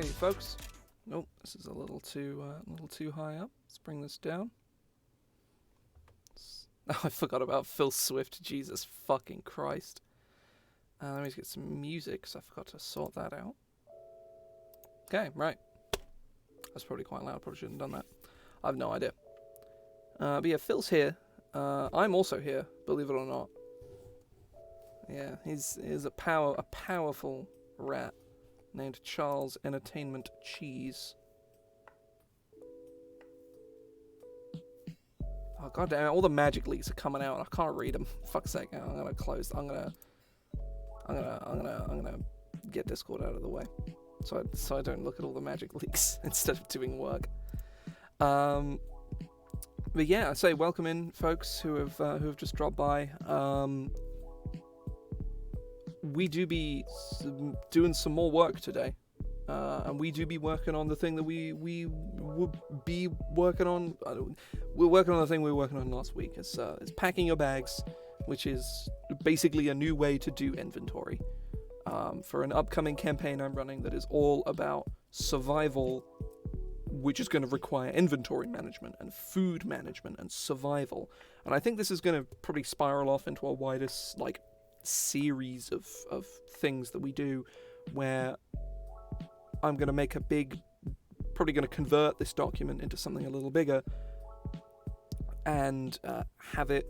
Hey, folks. Nope, this is a little too high up. Let's bring this down. Oh, I forgot about Phil Swift. Jesus fucking Christ. Let me just get some music, because I forgot to sort that out. Okay, right. That's probably quite loud. Probably shouldn't have done that. I have no idea. But yeah, Phil's here. I'm also here, believe it or not. Yeah, he's a powerful rat named Charles Entertainment Cheese. Oh god damn it, all the magic leaks are coming out and I can't read them. Fuck's sake, I'm gonna close. I'm gonna get Discord out of the way. So I don't look at all the magic leaks instead of doing work. But yeah, I say welcome in folks who have just dropped by. We do be doing some more work today, and we do be working on the thing that we would be working on. We're working on the thing we were working on last week. It's packing your bags, which is basically a new way to do inventory for an upcoming campaign I'm running that is all about survival, which is going to require inventory management and food management and survival. And I think this is going to probably spiral off into a wider series of things that we do, where I'm going to make probably going to convert this document into something a little bigger and have it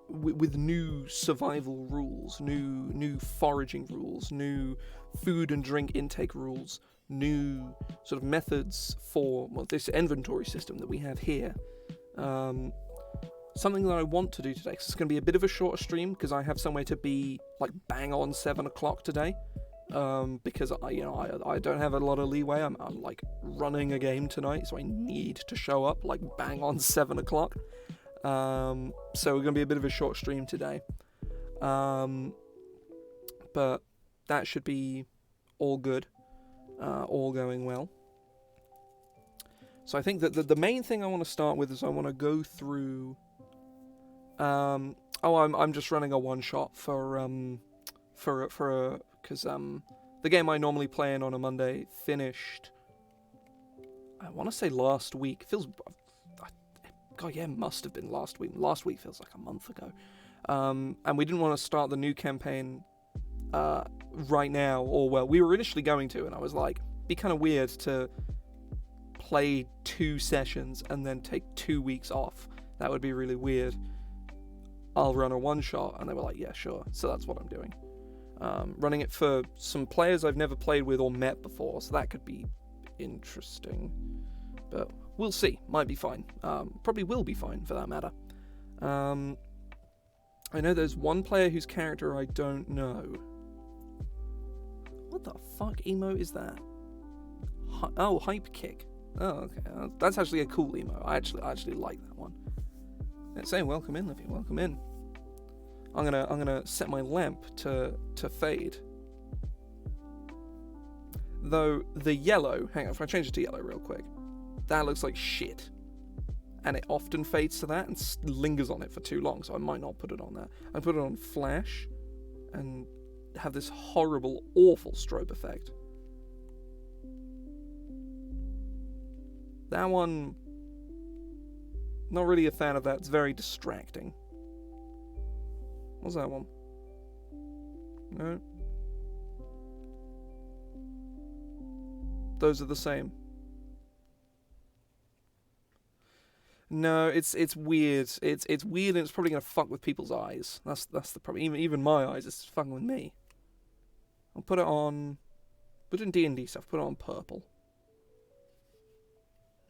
with new survival rules, new foraging rules, new food and drink intake rules, new sort of methods for this inventory system that we have here. Something that I want to do today, because it's going to be a bit of a shorter stream, because I have somewhere to be like bang on 7 o'clock today, because I don't have a lot of leeway. I'm like running a game tonight, so I need to show up like bang on 7 o'clock. So we're going to be a bit of a short stream today, but that should be all good, all going well. So I think that the main thing I want to start with is I want to go through. I'm just running a one shot because the game I normally play in on a Monday finished. I want to say last week. God, yeah, it must have been last week. Last week feels like a month ago. And we didn't want to start the new campaign right now, we were initially going to, and I was like, it'd be kind of weird to play 2 sessions and then take 2 weeks off. That would be really weird. I'll run a one-shot, and they were like, yeah, sure. So that's what I'm doing. Running it for some players I've never played with or met before, so that could be interesting. But we'll see. Might be fine. Probably will be fine, for that matter. I know there's one player whose character I don't know. What the fuck emote is that? Hype kick. Oh, okay. That's actually a cool emote. I actually like that one. Let's say welcome in, Livy. Welcome in. I'm gonna set my lamp to fade. Though the yellow, hang on, if I change it to yellow real quick, that looks like shit. And it often fades to that and lingers on it for too long, so I might not put it on that. I put it on flash and have this horrible, awful strobe effect. That one, not really a fan of that. It's very distracting. What's that one? No. Those are the same. No, it's weird. It's weird, and it's probably gonna fuck with people's eyes. That's the problem. Even my eyes, it's fucking with me. I'll put it on. Put it in D&D stuff. Put it on purple.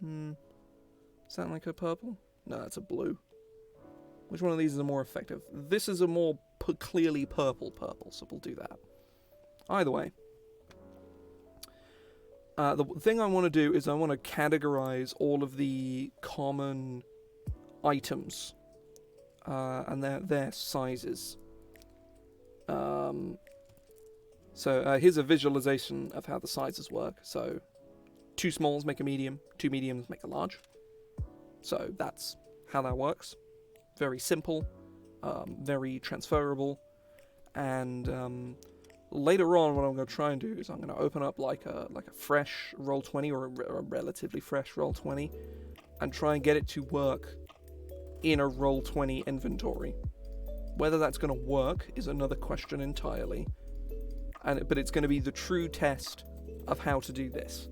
Is that like a purple? No, it's a blue. Which one of these is more effective? This is a more clearly purple, so we'll do that. Either way. The thing I want to do is I want to categorize all of the common items and their sizes. So here's a visualization of how the sizes work. So 2 smalls make a medium, 2 mediums make a large. So that's how that works. Very simple, very transferable, and later on, what I'm going to try and do is I'm going to open up like a fresh Roll20 or a relatively fresh Roll20 and try and get it to work in a Roll20 inventory. Whether that's going to work is another question entirely, but it's going to be the true test of how to do this.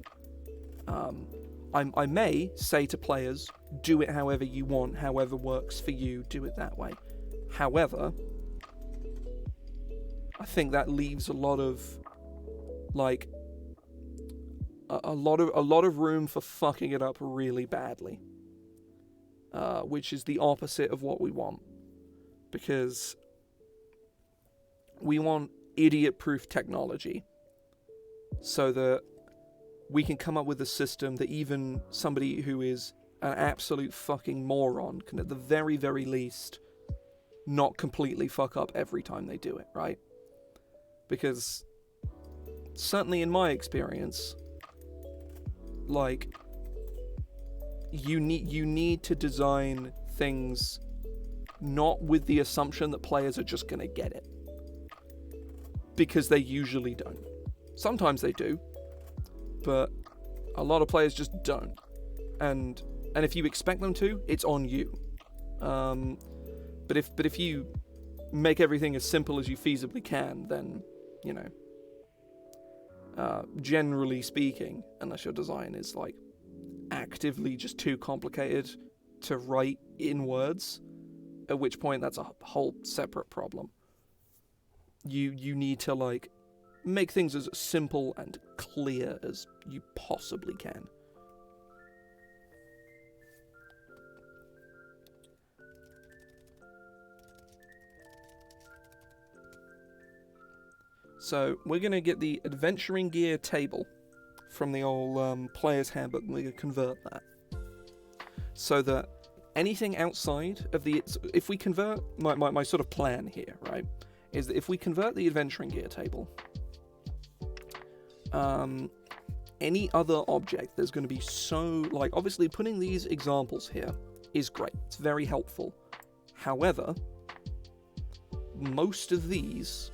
I may say to players, do it however you want, however works for you, do it that way. However, I think that leaves a lot of a lot of room for fucking it up really badly, which is the opposite of what we want, because we want idiot-proof technology so that we can come up with a system that even somebody who is an absolute fucking moron can, at the very, very least, not completely fuck up every time they do it, right? Because certainly in my experience, like, you need to design things not with the assumption that players are just going to get it, because they usually don't. Sometimes they do, but a lot of players just don't. And if you expect them to, it's on you. But if you make everything as simple as you feasibly can, then, you know, generally speaking, unless your design is like actively just too complicated to write in words, at which point that's a whole separate problem. You need to like make things as simple and clear as you possibly can. So we're going to get the adventuring gear table from the old player's handbook, and we're going to convert that. So that anything outside of the... If we convert... My sort of plan here, right, is that if we convert the adventuring gear table, any other object, there's going to be so... Like, obviously, putting these examples here is great. It's very helpful. However, most of these...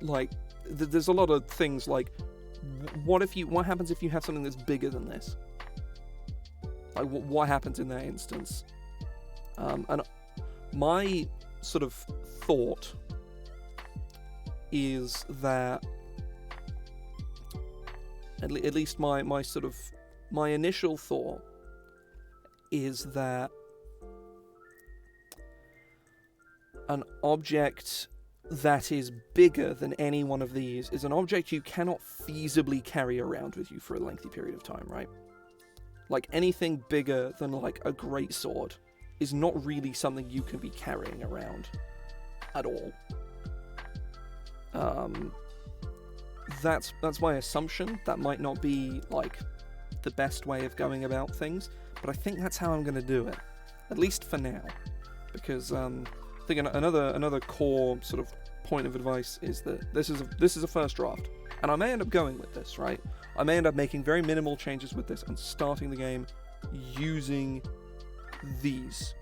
Like, there's a lot of things like, what happens if you have something that's bigger than this? Like, what happens in that instance? And my sort of thought is that, at least my initial thought is that an object that is bigger than any one of these is an object you cannot feasibly carry around with you for a lengthy period of time, right? Like, anything bigger than, like, a greatsword is not really something you can be carrying around at all. That's my assumption. That might not be, like, the best way of going about things, but I think that's how I'm going to do it, at least for now, because I think another core sort of point of advice is that this is a first draft, and I may end up going with this, right? I may end up making very minimal changes with this and starting the game using these,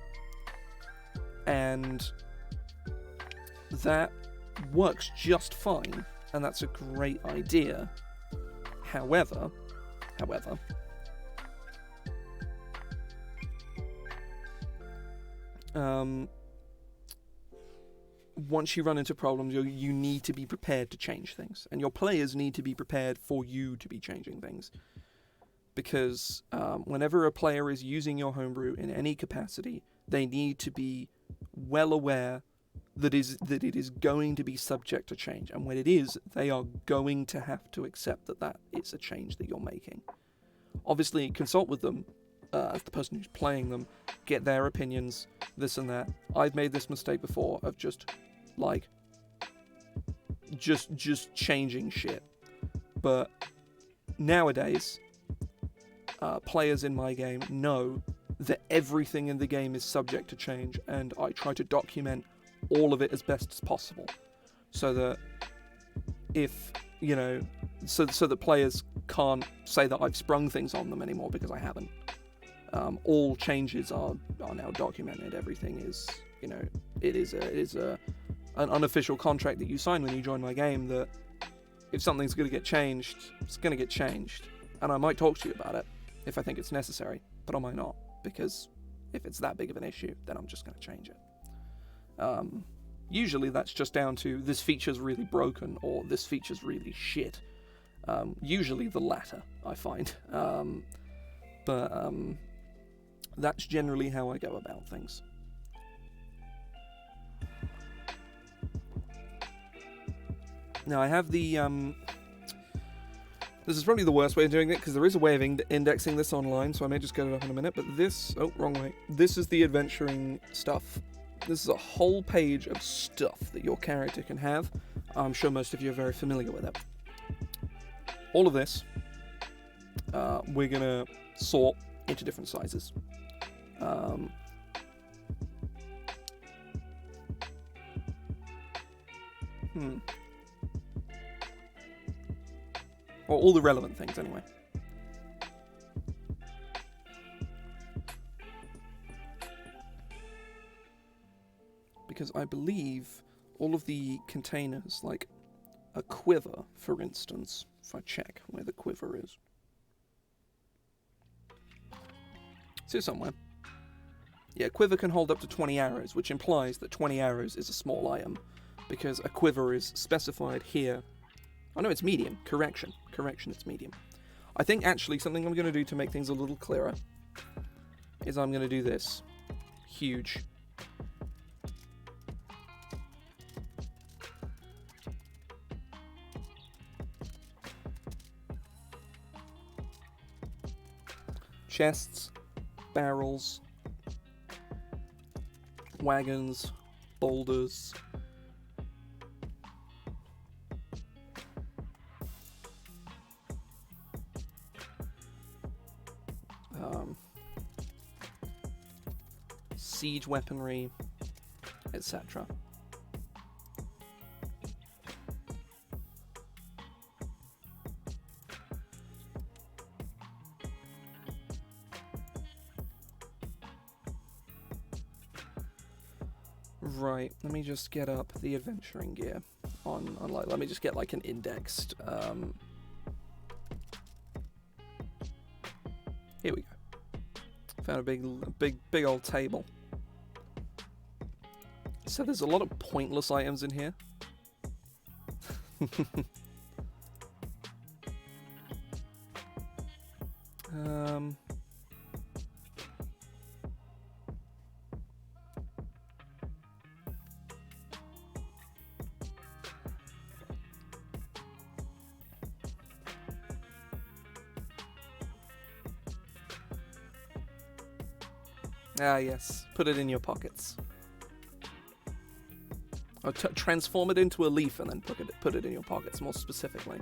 and that works just fine, and that's a great idea. However, once you run into problems, you need to be prepared to change things, and your players need to be prepared for you to be changing things, because whenever a player is using your homebrew in any capacity, they need to be well aware that it is going to be subject to change, and when it is, they are going to have to accept that it's a change that you're making. Obviously, consult with them as the person who's playing them, get their opinions, this and that. I've made this mistake before of just changing shit, but nowadays players in my game know that everything in the game is subject to change, and I try to document all of it as best as possible, so that so that players can't say that I've sprung things on them anymore, because I haven't. All changes are now documented. Everything is, it is a an unofficial contract that you sign when you join my game that if something's going to get changed, it's going to get changed. And I might talk to you about it if I think it's necessary, but I might not, because if it's that big of an issue, then I'm just going to change it. Usually that's just down to this feature's really broken or this feature's really shit. Usually the latter, I find. But that's generally how I go about things. Now I have the... this is probably the worst way of doing it, because there is a way of indexing this online, so I may just get it up in a minute, but this... Oh, wrong way. This is the adventuring stuff. This is a whole page of stuff that your character can have. I'm sure most of you are very familiar with it. All of this, we're going to sort into different sizes. Or all the relevant things, anyway. Because I believe all of the containers, like a quiver, for instance, if I check where the quiver is. It's here somewhere. Yeah, a quiver can hold up to 20 arrows, which implies that 20 arrows is a small item, because a quiver is specified here. Oh no, it's medium. Correction, it's medium. I think actually something I'm going to do to make things a little clearer is I'm going to do this. Huge. Chests, barrels, wagons, boulders. Siege weaponry, etc. Right, let me just get up the adventuring gear on like, let me just get like an indexed, here we go. Found a big old table. So there's a lot of pointless items in here. Ah, yes. Put it in your pockets. Or transform it into a leaf and then put it in your pockets, more specifically.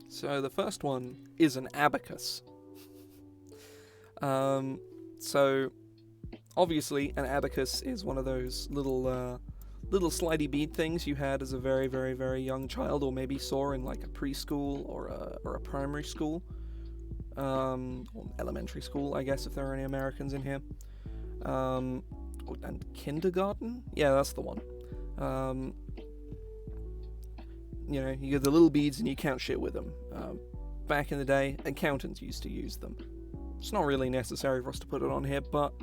So the first one is an abacus. So obviously an abacus is one of those little slidey bead things you had as a very, very, very young child, or maybe saw in like a preschool or a primary school, or elementary school, I guess, if there are any Americans in here. And kindergarten? Yeah, that's the one. You know, you get the little beads and you count shit with them. Back in the day, accountants used to use them. It's not really necessary for us to put it on here, but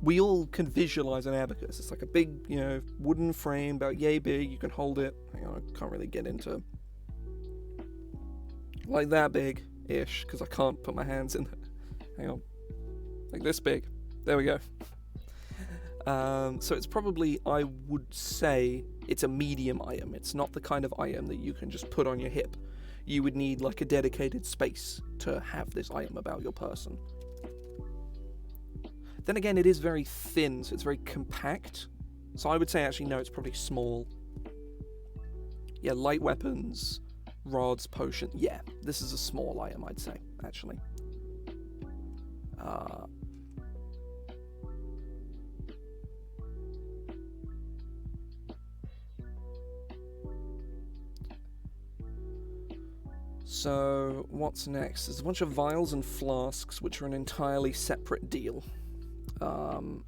we all can visualize an abacus. It's like a big, you know, wooden frame, about yay big. You can hold it. Hang on, I can't really get into... like that big-ish, because I can't put my hands in it. Hang on. Like this big. There we go. So it's probably, I would say, it's a medium item. It's not the kind of item that you can just put on your hip. You would need like a dedicated space to have this item about your person. Then again, it is very thin, so it's very compact. So I would say, actually, no, it's probably small. Yeah, light weapons, rods, potion. Yeah, this is a small item, I'd say, actually. So, what's next? There's a bunch of vials and flasks, which are an entirely separate deal. I'm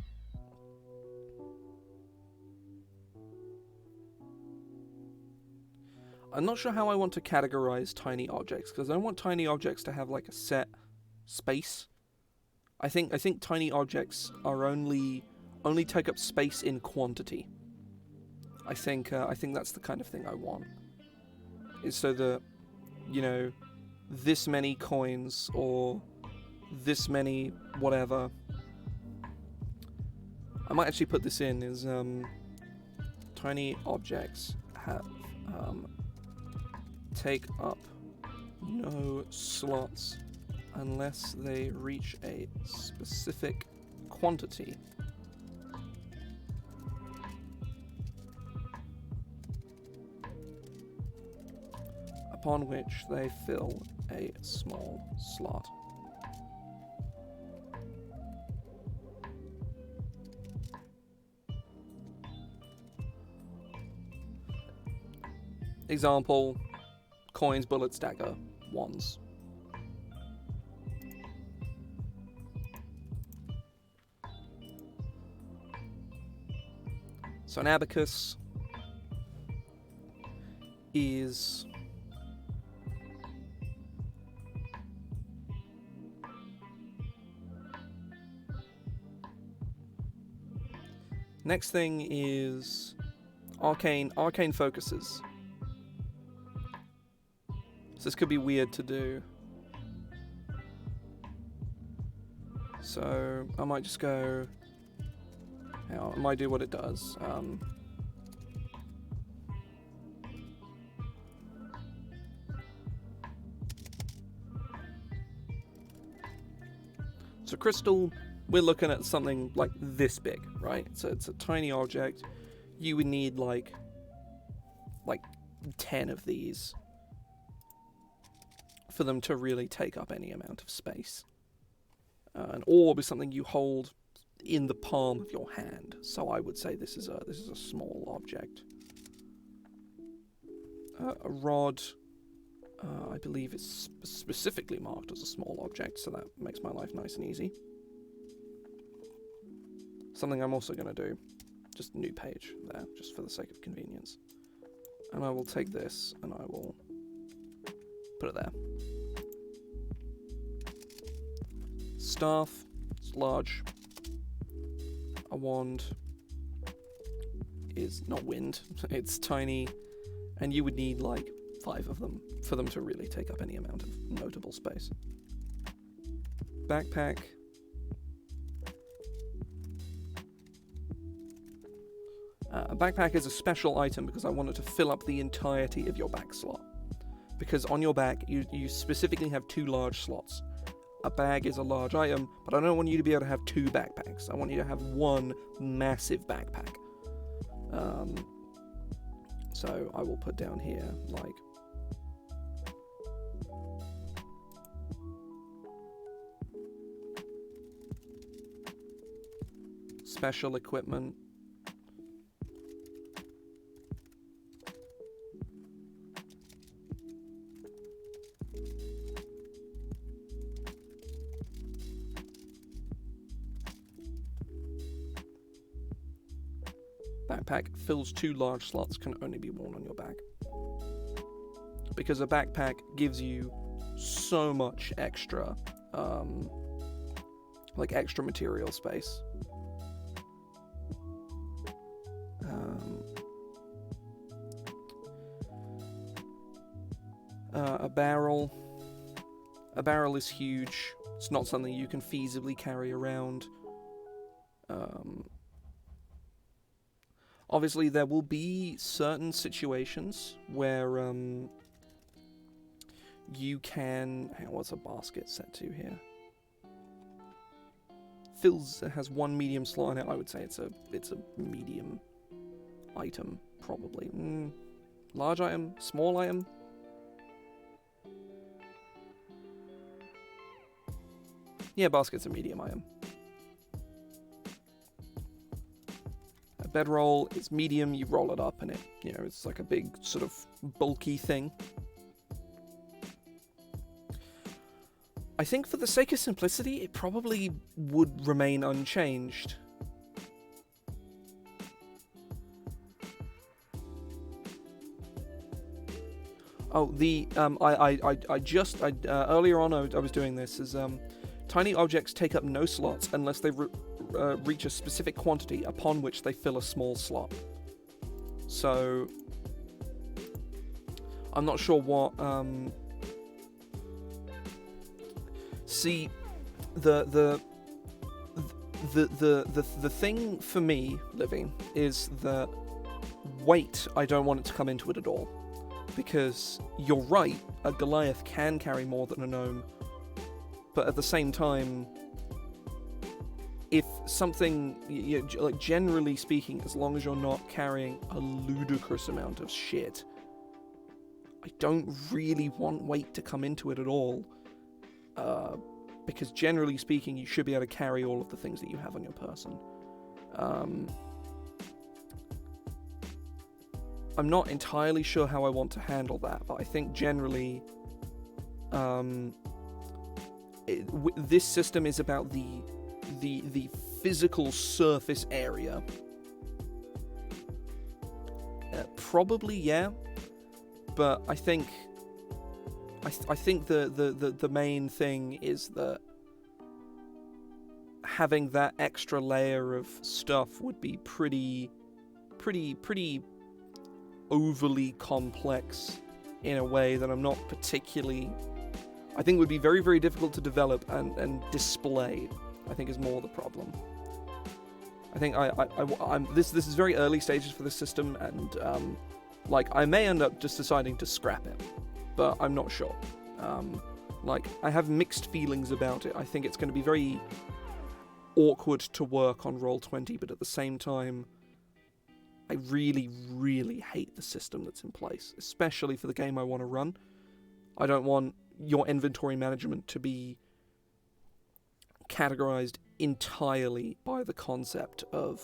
not sure how I want to categorize tiny objects, because I don't want tiny objects to have like a set space. I think tiny objects are only take up space in quantity. I think that's the kind of thing I want. Is so that, you know, this many coins or this many whatever. I might actually put this in is tiny objects have take up no slots unless they reach a specific quantity. Upon which they fill a small slot. Example, coins, bullets, dagger, wands. So an abacus is next thing is arcane focuses. So this could be weird to do. So I might just go. I might do what it does. So crystal, we're looking at something like this big, right? So it's a tiny object. You would need like 10 of these for them to really take up any amount of space. An orb is something you hold in the palm of your hand. So I would say this is a small object. A rod, I believe, is specifically marked as a small object, so that makes my life nice and easy. Something I'm also going to do, just new page there, just for the sake of convenience. And I will take this and I will put it there. Staff, it's large. A wand is not wind, it's tiny, and you would need like 5 of them for them to really take up any amount of notable space. Backpack. A backpack is a special item because I want it to fill up the entirety of your back slot. Because on your back, you specifically have 2 large slots. A bag is a large item, but I don't want you to be able to have 2 backpacks. I want you to have 1 massive backpack. So I will put down here, like, special equipment. Backpack fills 2 large slots, can only be worn on your back. Because a backpack gives you so much extra, like extra material space. A barrel. A barrel is huge. It's not something you can feasibly carry around. Obviously, there will be certain situations where you can... What's a basket set to here? Phil's has one medium slot in it. I would say it's a medium item, probably. Large item? Small item? Yeah, basket's a medium item. A bedroll is medium, you roll it up and it, it's like a big sort of bulky thing. I think for the sake of simplicity, it probably would remain unchanged. Oh, earlier on I was doing this, tiny objects take up no slots unless they reach a specific quantity upon which they fill a small slot. So, I'm not sure what, see, the thing for me, Livy, is that weight, I don't want it to come into it at all. Because you're right, a Goliath can carry more than a gnome, but at the same time, if something, like generally speaking, as long as you're not carrying a ludicrous amount of shit, I don't really want weight to come into it at all, because generally speaking, you should be able to carry all of the things that you have on your person. I'm not entirely sure how I want to handle that, but I think generally, this system is about the physical surface area. Probably, yeah, but I think the main thing is that having that extra layer of stuff would be pretty overly complex in a way that I'm not particularly... I think would be very, very difficult to develop and display, I think is more the problem. I think this is very early stages for this system, and I may end up just deciding to scrap it, but I'm not sure. I have mixed feelings about it. I think it's going to be very awkward to work on Roll20, but at the same time, I really, really hate the system that's in place, especially for the game I want to run. I don't want your inventory management to be categorized entirely by the concept of,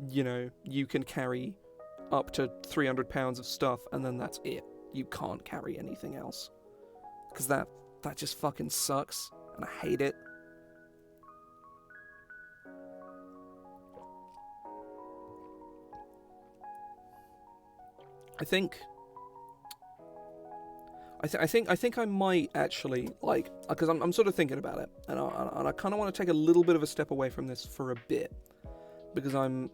you can carry up to 300 pounds of stuff and then that's it. You can't carry anything else. Because that just fucking sucks, and I hate it. I think I might actually, because I'm sort of thinking about it, and I kind of want to take a little bit of a step away from this for a bit, because I'm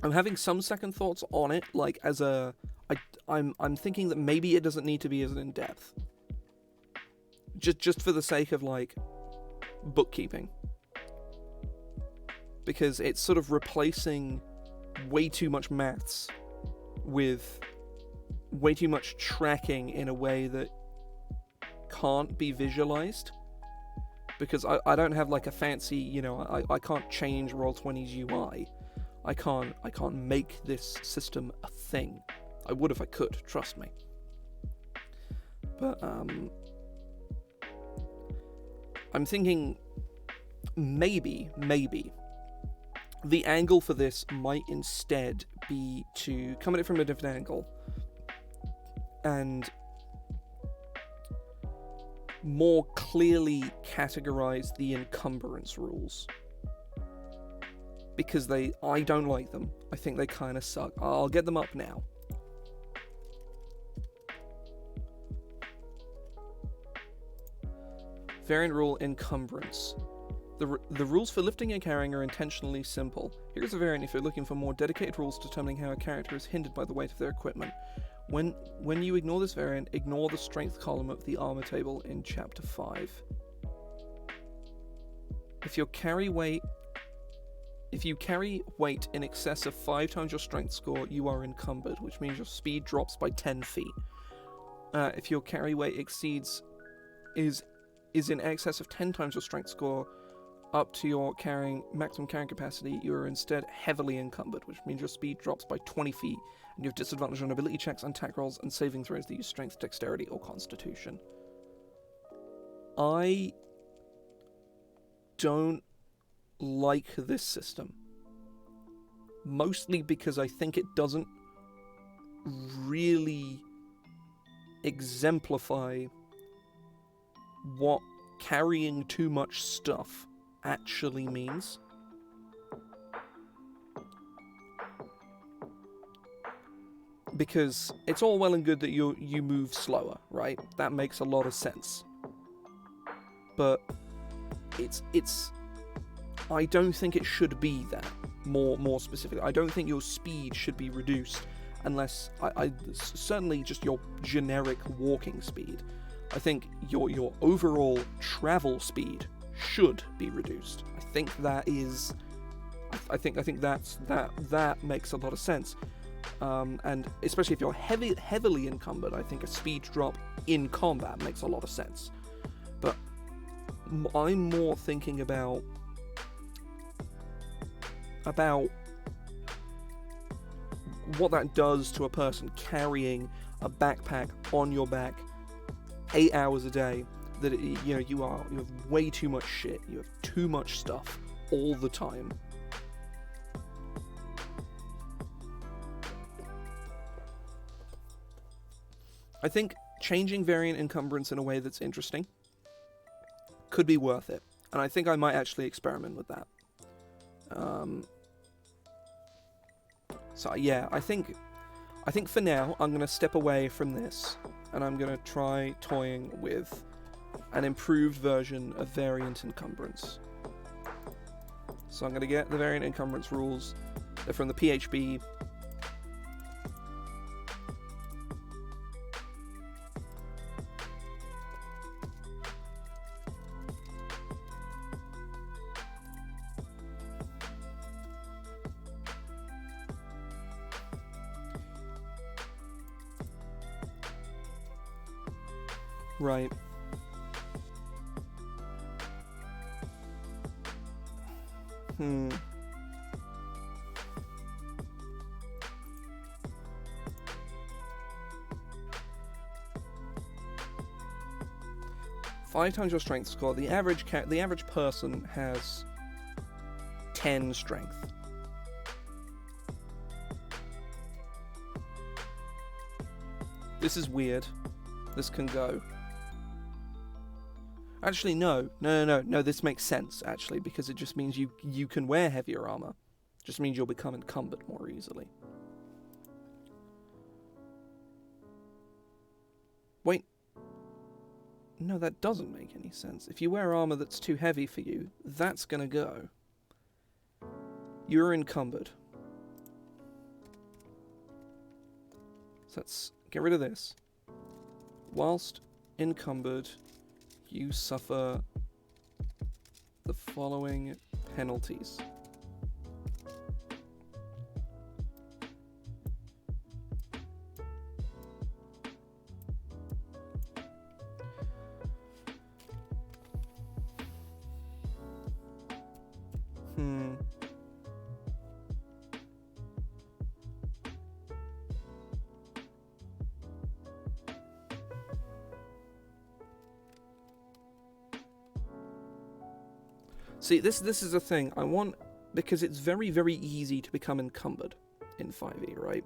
having some second thoughts on it, I'm thinking that maybe it doesn't need to be as in depth, just for the sake of bookkeeping, because it's sort of replacing way too much maths with way too much tracking in a way that can't be visualized, because I don't have a fancy, I can't change Roll20's UI. I can't make this system a thing. I would if I could, trust me. But I'm thinking maybe the angle for this might instead be to come at it from a different angle and more clearly categorize the encumbrance rules, because I don't like them. I think they kind of suck. I'll get them up now. Variant rule encumbrance. The rules for lifting and carrying are intentionally simple. Here's a variant if you're looking for more dedicated rules determining how a character is hindered by the weight of their equipment. When you ignore this variant, ignore the strength column of the armor table in chapter 5. If you carry weight in excess of 5 times your strength score, you are encumbered, which means your speed drops by 10 feet. If your carry weight is in excess of 10 times your strength score, up to your maximum carrying capacity, you are instead heavily encumbered, which means your speed drops by 20 feet, and you have disadvantage on ability checks, attack rolls, and saving throws that use strength, dexterity, or constitution. I don't like this system. Mostly because I think it doesn't really exemplify what carrying too much stuff actually means. Because it's all well and good that you move slower, right? That makes a lot of sense. But it's I don't think it should be that. More specifically, I don't think your speed should be reduced unless certainly just your generic walking speed. I think your overall travel speed should be reduced. I think that makes a lot of sense. And especially if you're heavily encumbered, I think a speed drop in combat makes a lot of sense. But I'm more thinking about what that does to a person carrying a backpack on your back 8 hours a day. That you have way too much shit. You have too much stuff all the time. I think changing variant encumbrance in a way that's interesting could be worth it, and I think I might actually experiment with that. So yeah, I think for now I'm going to step away from this, and I'm going to try toying with an improved version of variant encumbrance. So I'm going to get the variant encumbrance rules. They're from the PHB. Right. Hmm. Five times your strength score. The average person has 10 strength. This is weird. This can go. Actually, no, this makes sense, actually, because it just means you can wear heavier armor. It just means you'll become encumbered more easily. Wait. No, that doesn't make any sense. If you wear armor that's too heavy for you, that's gonna go. You're encumbered. So let's get rid of this. Whilst encumbered, you suffer the following penalties. See, this is a thing I want, because it's very, very easy to become encumbered in 5e, right?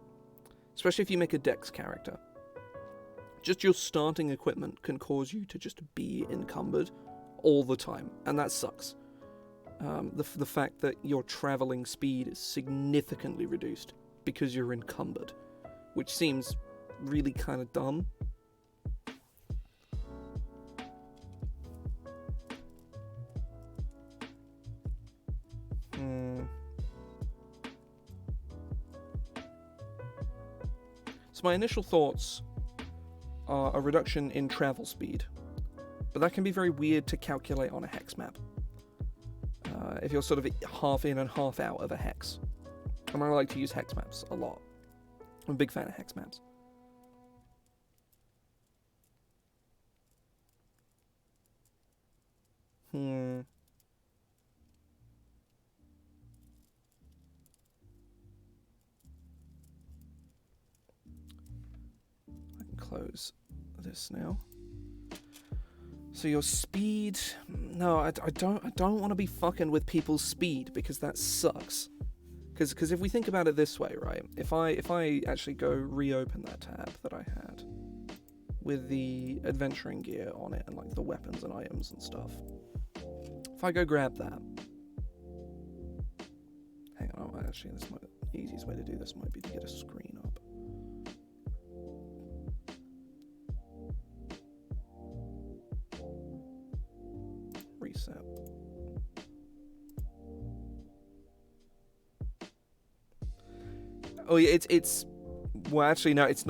Especially if you make a dex character. Just your starting equipment can cause you to just be encumbered all the time, and that sucks. The fact that your traveling speed is significantly reduced because you're encumbered, which seems really kind of dumb. So my initial thoughts are a reduction in travel speed, but that can be very weird to calculate on a hex map. If you're sort of half in and half out of a hex. And I like to use hex maps a lot. I'm a big fan of hex maps. close this now. So your speed, no, I don't want to be fucking with people's speed because that sucks. Because if we think about it this way, right? If I actually go reopen that tab that I had with the adventuring gear on it and like the weapons and items and stuff, if I go grab that, hang on, actually, the easiest way to do this might be to get a screen up. Reset. Oh yeah, it's well, actually no, it's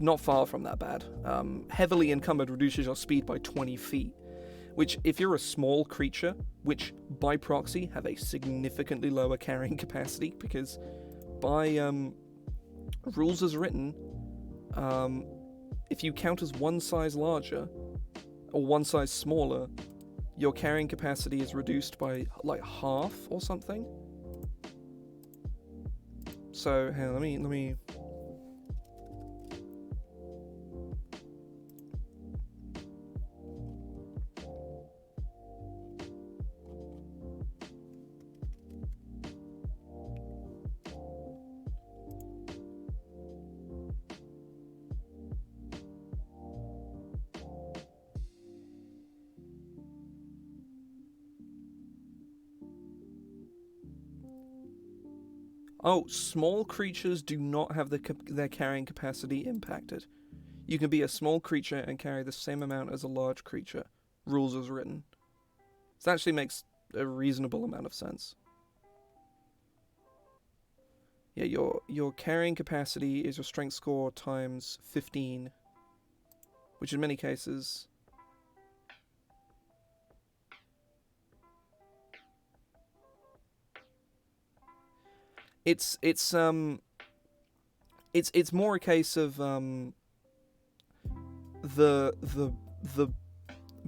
not far from that bad. Heavily encumbered reduces your speed by 20 feet, which if you're a small creature, which by proxy have a significantly lower carrying capacity, because by rules as written, if you count as one size larger or one size smaller, your carrying capacity is reduced by like half or something. So hang on, let me Oh, small creatures do not have their carrying capacity impacted. You can be a small creature and carry the same amount as a large creature. Rules as written. This actually makes a reasonable amount of sense. Yeah, your carrying capacity is your strength score times 15, which in many cases... It's more a case of the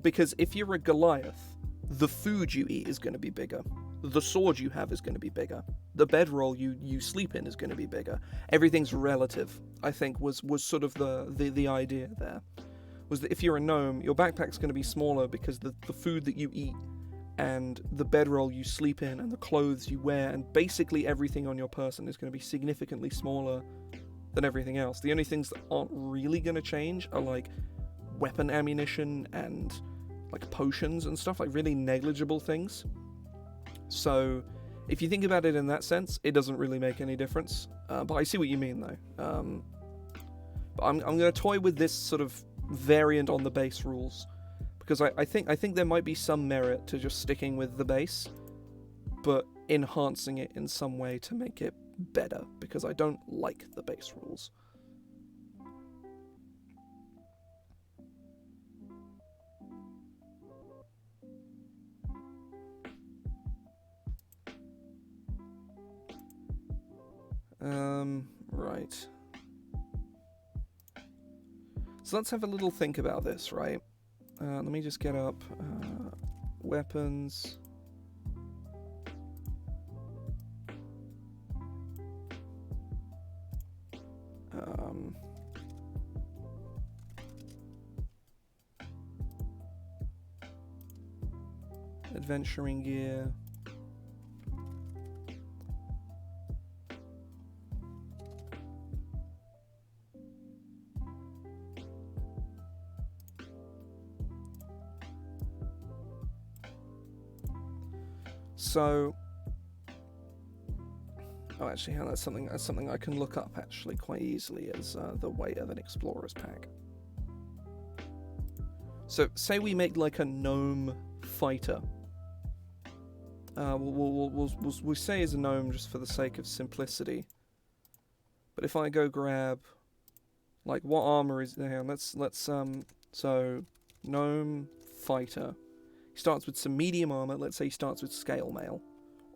because if you're a Goliath, the food you eat is going to be bigger, the sword you have is going to be bigger, the bedroll you sleep in is going to be bigger. Everything's relative. I think was sort of the idea there, was that if you're a gnome, your backpack's going to be smaller because the food that you eat and the bedroll you sleep in and the clothes you wear and basically everything on your person is going to be significantly smaller than everything else. The only things that aren't really going to change are like weapon ammunition and like potions and stuff, like really negligible things. So if you think about it in that sense, it doesn't really make any difference. But I see what you mean though. But I'm going to toy with this sort of variant on the base rules, because I think there might be some merit to just sticking with the base, but enhancing it in some way to make it better, because I don't like the base rules. Right. So let's have a little think about this, right? Let me just get up weapons. Adventuring gear. So, oh, actually, yeah, that's something I can look up actually quite easily as the weight of an explorer's pack. So, say we make like a gnome fighter. We'll say as a gnome just for the sake of simplicity. But if I go grab, like, what armor is there? Let's so gnome fighter. He starts with some medium armor. Let's say he starts with scale mail.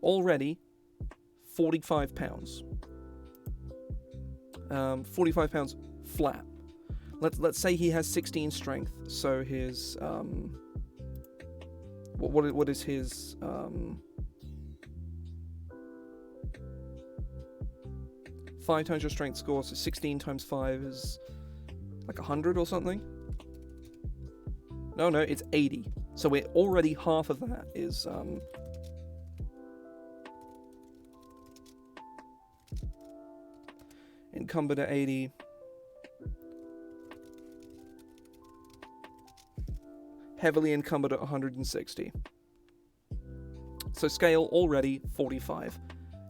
Already, 45 pounds. 45 pounds flat. Let's say he has 16 strength. So his what is his 5 times your strength score, so 16 times 5 is Like 100 or something? No, it's 80. So we're already half of that is, encumbered at 80. Heavily encumbered at 160. So scale already 45.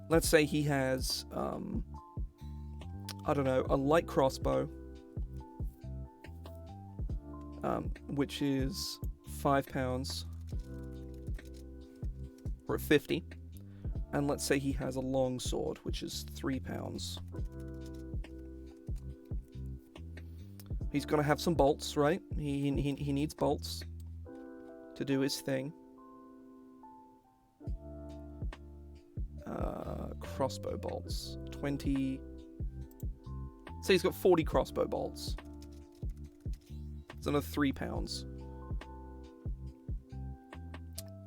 Let's say he has, I don't know, a light crossbow, which is 5 pounds, or 50. And let's say he has a long sword, which is 3 pounds. He's gonna have some bolts, right? He needs bolts to do his thing. Crossbow bolts. 20. So he's got 40 crossbow bolts. It's another 3 pounds.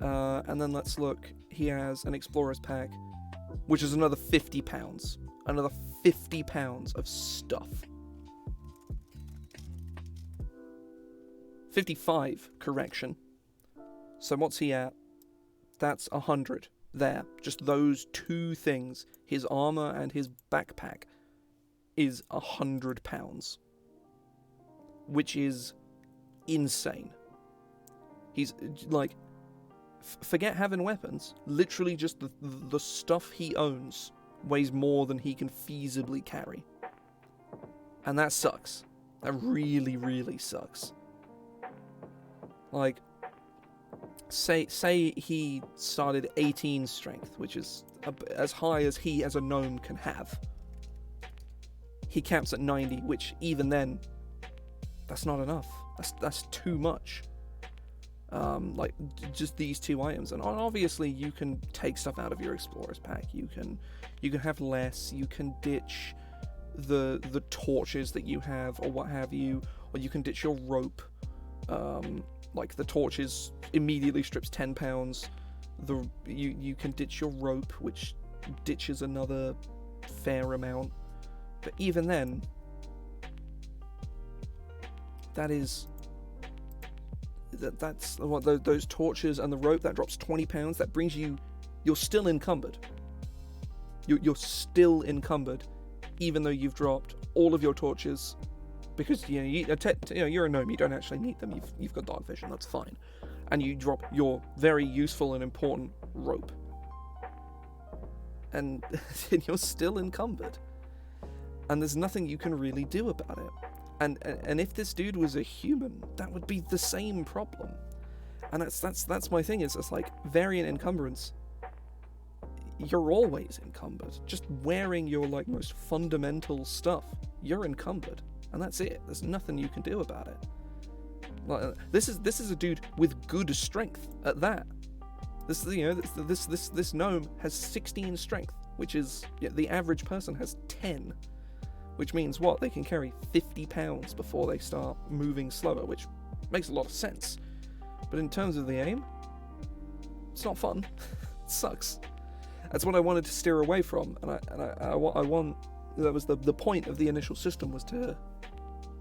And then let's look. He has an explorer's pack, which is another 50 pounds. Another 50 pounds of stuff. 55, correction. So what's he at? That's 100. There. Just those two things. His armor and his backpack is 100 pounds. Which is insane. He's, like, forget having weapons. Literally just the stuff he owns weighs more than he can feasibly carry. And that sucks. That really, really sucks. Like, say he started 18 strength, which is as high as he as a gnome can have. He caps at 90, which even then, that's not enough. That's too much. Like just these two items, and obviously you can take stuff out of your explorer's pack. You can have less. You can ditch the torches that you have or what have you, or you can ditch your rope. Like the torches immediately strips 10 pounds. You can ditch your rope, which ditches another fair amount. But even then, that's what those torches and the rope, that drops 20 pounds. That brings you're still encumbered. You're still encumbered, even though you've dropped all of your torches. Because you're a gnome, you don't actually need them. You've got dog vision, that's fine. And you drop your very useful and important rope, and you're still encumbered. And there's nothing you can really do about it. And if this dude was a human, that would be the same problem. And that's my thing. Is it's like variant encumbrance. You're always encumbered. Just wearing your like most fundamental stuff, you're encumbered. And that's it. There's nothing you can do about it. Like, this is a dude with good strength at that. This gnome has 16 strength, which is the average person has 10. Which means what? They can carry 50 pounds before they start moving slower, which makes a lot of sense. But in terms of the aim, it's not fun. It sucks. That's what I wanted to steer away from, and I want. That was the point of the initial system, was to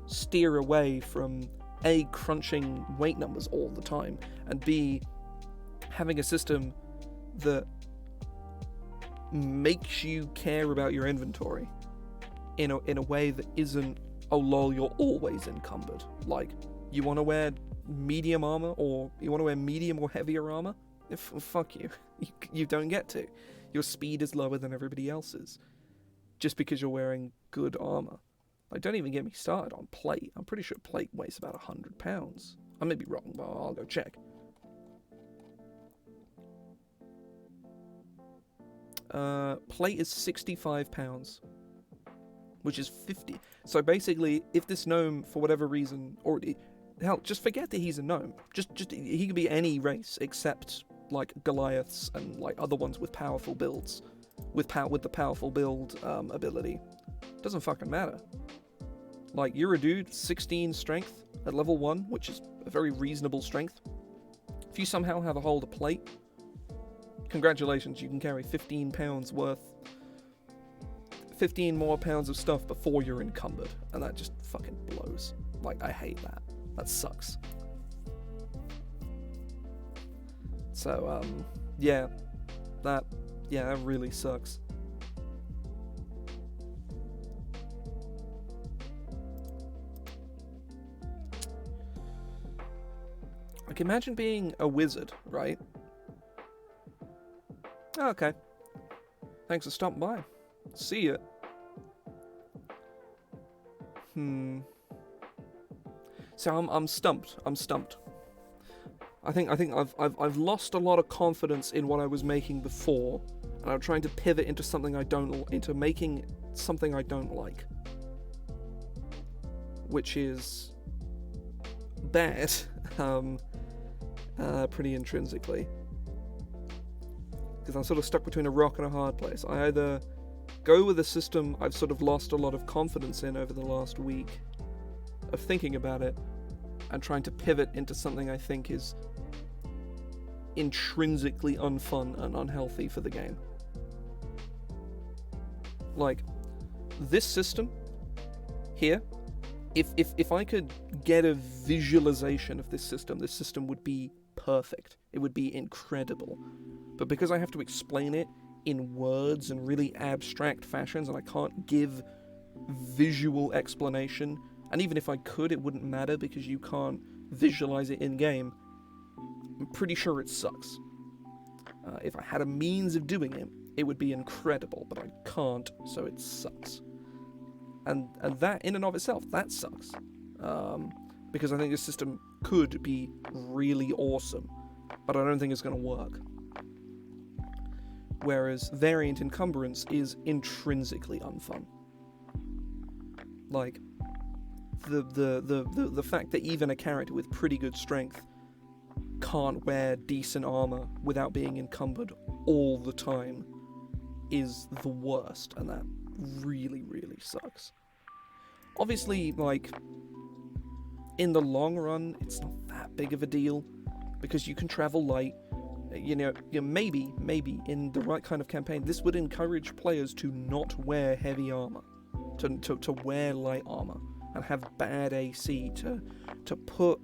steer away from A, crunching weight numbers all the time, and B, having a system that makes you care about your inventory in a way that isn't, oh lol, you're always encumbered. Like, you want to wear medium armor, or you want to wear medium or heavier armor? Fuck you. You don't get to. Your speed is lower than everybody else's, just because you're wearing good armor. Like, don't even get me started on plate. I'm pretty sure plate weighs about 100 pounds. I may be wrong, but I'll go check. Plate is 65 pounds, which is 50. So basically, if this gnome, for whatever reason, or hell, just forget that he's a gnome. Just he could be any race except like Goliaths and like other ones with powerful builds, with the powerful build ability. Doesn't fucking matter. Like, you're a dude, 16 strength at level 1, which is a very reasonable strength. If you somehow have a hold of plate, congratulations, you can carry 15 pounds worth. 15 more pounds of stuff before you're encumbered, and that just fucking blows. Like, I hate that. That sucks. So, yeah, that really sucks. Like, imagine being a wizard, right? Oh, okay. Thanks for stopping by. See ya. So I'm stumped. I think I've lost a lot of confidence in what I was making before, and I'm trying to pivot into making something I don't like, which is bad, pretty intrinsically, because I'm sort of stuck between a rock and a hard place. I either go with a system I've sort of lost a lot of confidence in over the last week of thinking about it, and trying to pivot into something I think is intrinsically unfun and unhealthy for the game. Like, this system here, if I could get a visualization of this system would be perfect. It would be incredible. But because I have to explain it in words and really abstract fashions, and I can't give visual explanation, and even if I could, it wouldn't matter because you can't visualize it in-game, I'm pretty sure it sucks. If I had a means of doing it, it would be incredible, but I can't, so it sucks. And that, in and of itself, that sucks. Because I think this system could be really awesome, but I don't think it's going to work. Whereas variant encumbrance is intrinsically unfun. Like, the fact that even a character with pretty good strength can't wear decent armor without being encumbered all the time is the worst, and that really, really sucks. Obviously, like, in the long run, it's not that big of a deal, because you can travel light. Maybe in the right kind of campaign, this would encourage players to not wear heavy armor, to wear light armor, and have bad AC, to put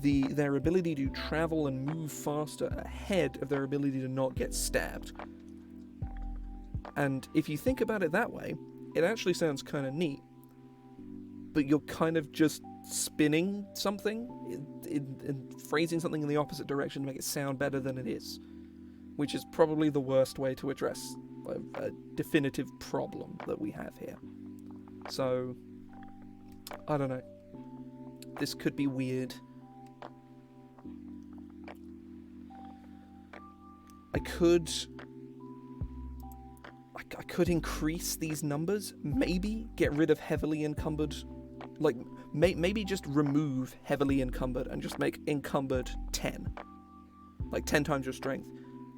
their ability to travel and move faster ahead of their ability to not get stabbed. And if you think about it that way, it actually sounds kind of neat, but you're kind of just spinning something, and phrasing something in the opposite direction to make it sound better than it is, which is probably the worst way to address a definitive problem that we have here. So, I don't know. This could be weird. I could increase these numbers, maybe get rid of heavily encumbered, like, maybe just remove heavily encumbered and just make encumbered 10. Like 10 times your strength,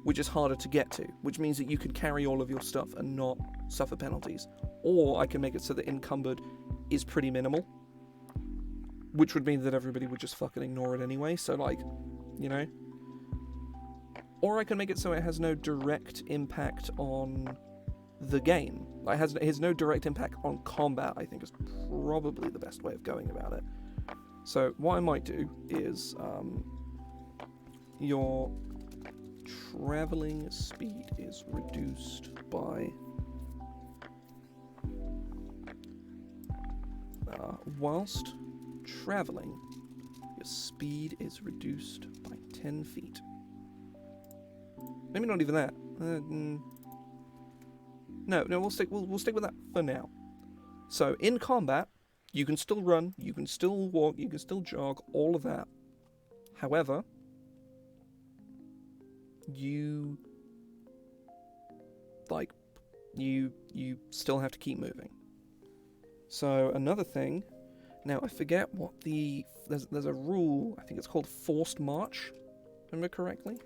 which is harder to get to, which means that you can carry all of your stuff and not suffer penalties. Or I can make it so that encumbered is pretty minimal, which would mean that everybody would just fucking ignore it anyway, so like, you know. Or I can make it so it has no direct impact on the game. Like, it has no direct impact on combat, I think is probably the best way of going about it. So what I might do is your traveling speed is reduced by whilst traveling, your speed is reduced by 10 feet. Maybe not even that. No, we'll stick with that for now. So in combat, you can still run, you can still walk, you can still jog, all of that. However, you still have to keep moving. So another thing, now I forget what there's a rule, I think it's called forced march, remember correctly?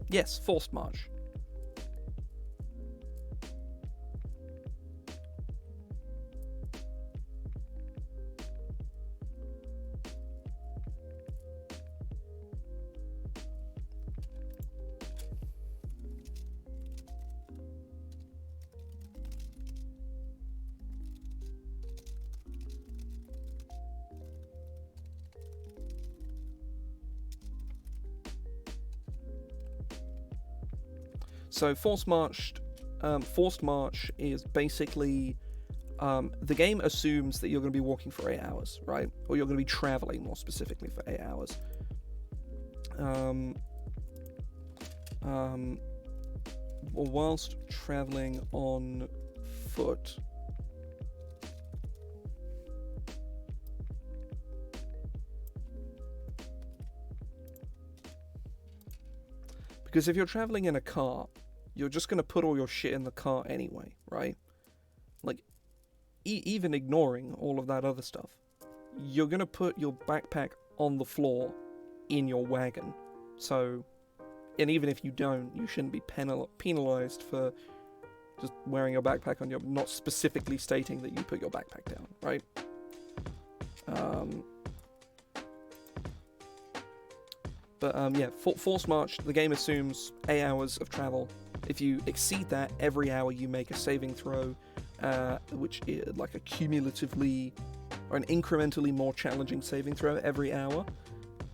Yes, forced march. So forced march is basically the game assumes that you're going to be walking for 8 hours, right? Or you're going to be traveling, more specifically, for 8 hours. Whilst traveling on foot. Because if you're traveling in a car, you're just going to put all your shit in the car anyway, right? Like, even ignoring all of that other stuff, you're going to put your backpack on the floor in your wagon. So, and even if you don't, you shouldn't be penalized for just wearing your backpack on your, not specifically stating that you put your backpack down, right? Yeah, forced march, the game assumes 8 hours of travel. If you exceed that, every hour you make a saving throw, which is like a cumulatively or an incrementally more challenging saving throw every hour.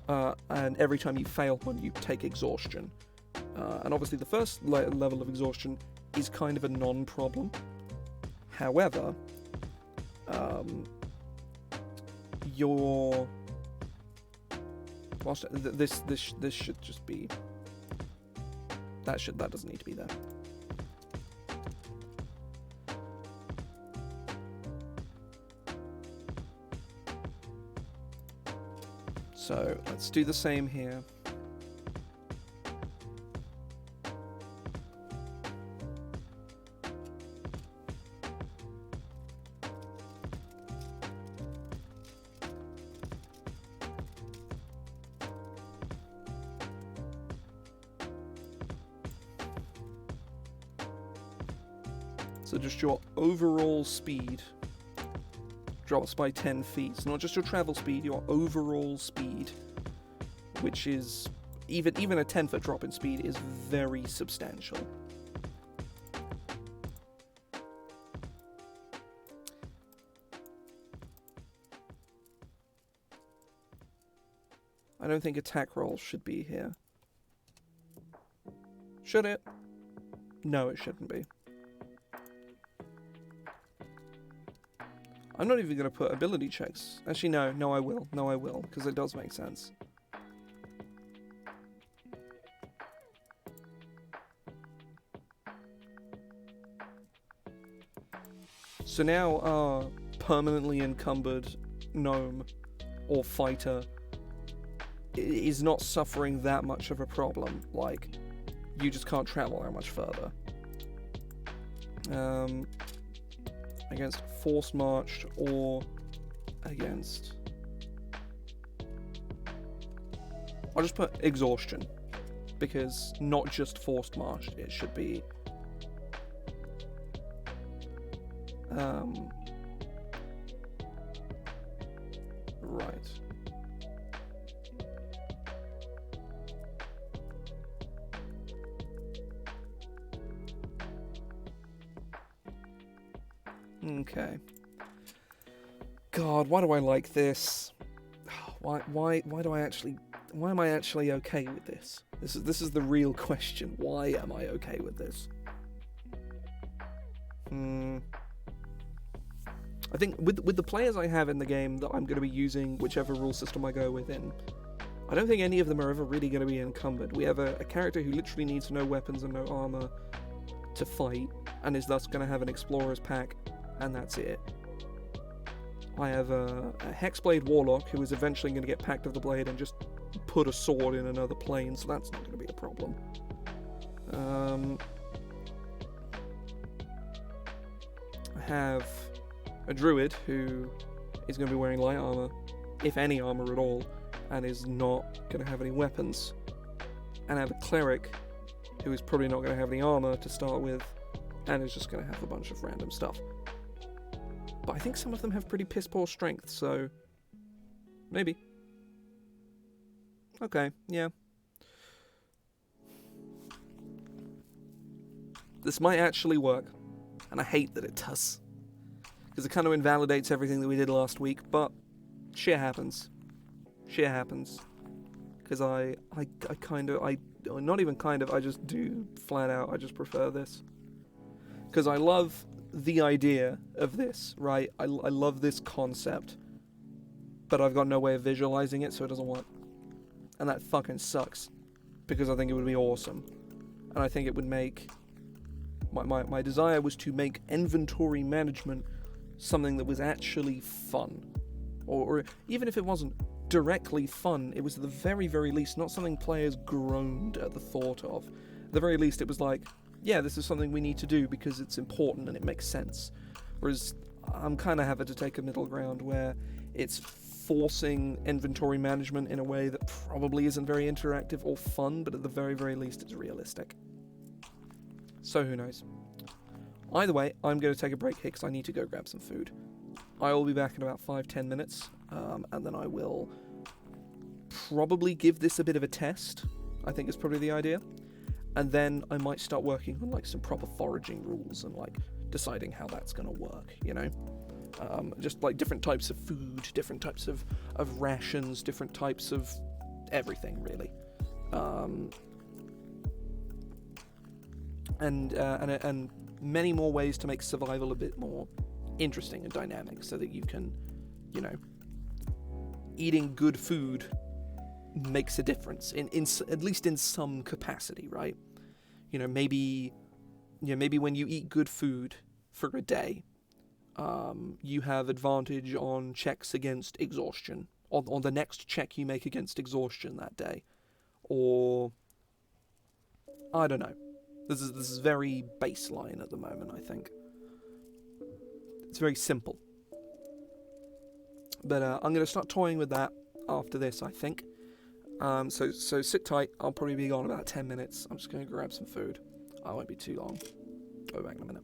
And every time you fail one, you take exhaustion. And obviously the first level of exhaustion is kind of a non-problem. However, your... This should just be... That doesn't need to be there. So let's do the same here. So just your overall speed drops by 10 feet. So not just your travel speed, your overall speed, which is, even a 10-foot drop in speed is very substantial. I don't think attack rolls should be here. Should it? No, it shouldn't be. I'm not even going to put ability checks. Actually, no, I will. No, I will, because it does make sense. So now our permanently encumbered gnome or fighter is not suffering that much of a problem. Like, you just can't travel that much further. Against forced marched or against... I'll just put exhaustion, because not just forced marched, it should be... Right. Okay. God, why do I like this? Why am I actually okay with this? This is the real question. Why am I okay with this? I think with the players I have in the game that I'm going to be using whichever rule system I go within, I don't think any of them are ever really going to be encumbered. We have a character who literally needs no weapons and no armor to fight, and is thus going to have an explorer's pack, and that's it. I have a Hexblade Warlock who is eventually going to get Pact of the Blade and just put a sword in another plane, so that's not going to be a problem. I have a Druid who is going to be wearing light armor, if any armor at all, and is not going to have any weapons. And I have a Cleric who is probably not going to have any armor to start with, and is just going to have a bunch of random stuff. But I think some of them have pretty piss-poor strength, so... maybe. Okay, yeah. This might actually work, and I hate that it does. Because it kind of invalidates everything that we did last week, but shit happens. Shit happens. Because I not even kind of, I just do flat out, I just prefer this. Because I love the idea of this, right? I love this concept, but I've got no way of visualizing it, so it doesn't work. And that fucking sucks, because I think it would be awesome. And I think it would make... My desire was to make inventory management something that was actually fun. Or even if it wasn't directly fun, it was at the very, very least not something players groaned at the thought of. At the very least, it was like, yeah, this is something we need to do because it's important and it makes sense. Whereas I'm kind of having to take a middle ground where it's forcing inventory management in a way that probably isn't very interactive or fun, but at the very, very least, it's realistic. So who knows? Either way, I'm going to take a break here because I need to go grab some food. I will be back in about 5-10 minutes, and then I will probably give this a bit of a test. I think is probably the idea. And then I might start working on like some proper foraging rules and like deciding how that's going to work, you know? Just like different types of food, different types of rations, different types of everything, really. And many more ways to make survival a bit more interesting and dynamic so that you can, you know, eating good food makes a difference in at least in some capacity, right? You know, maybe when you eat good food for a day, you have advantage on checks against exhaustion, on the next check you make against exhaustion that day, or I don't know. This is very baseline at the moment, I think. It's very simple. But I'm going to start toying with that after this, I think. So sit tight. I'll probably be gone about 10 minutes. I'm just going to grab some food. I won't be too long. I'll be back in a minute.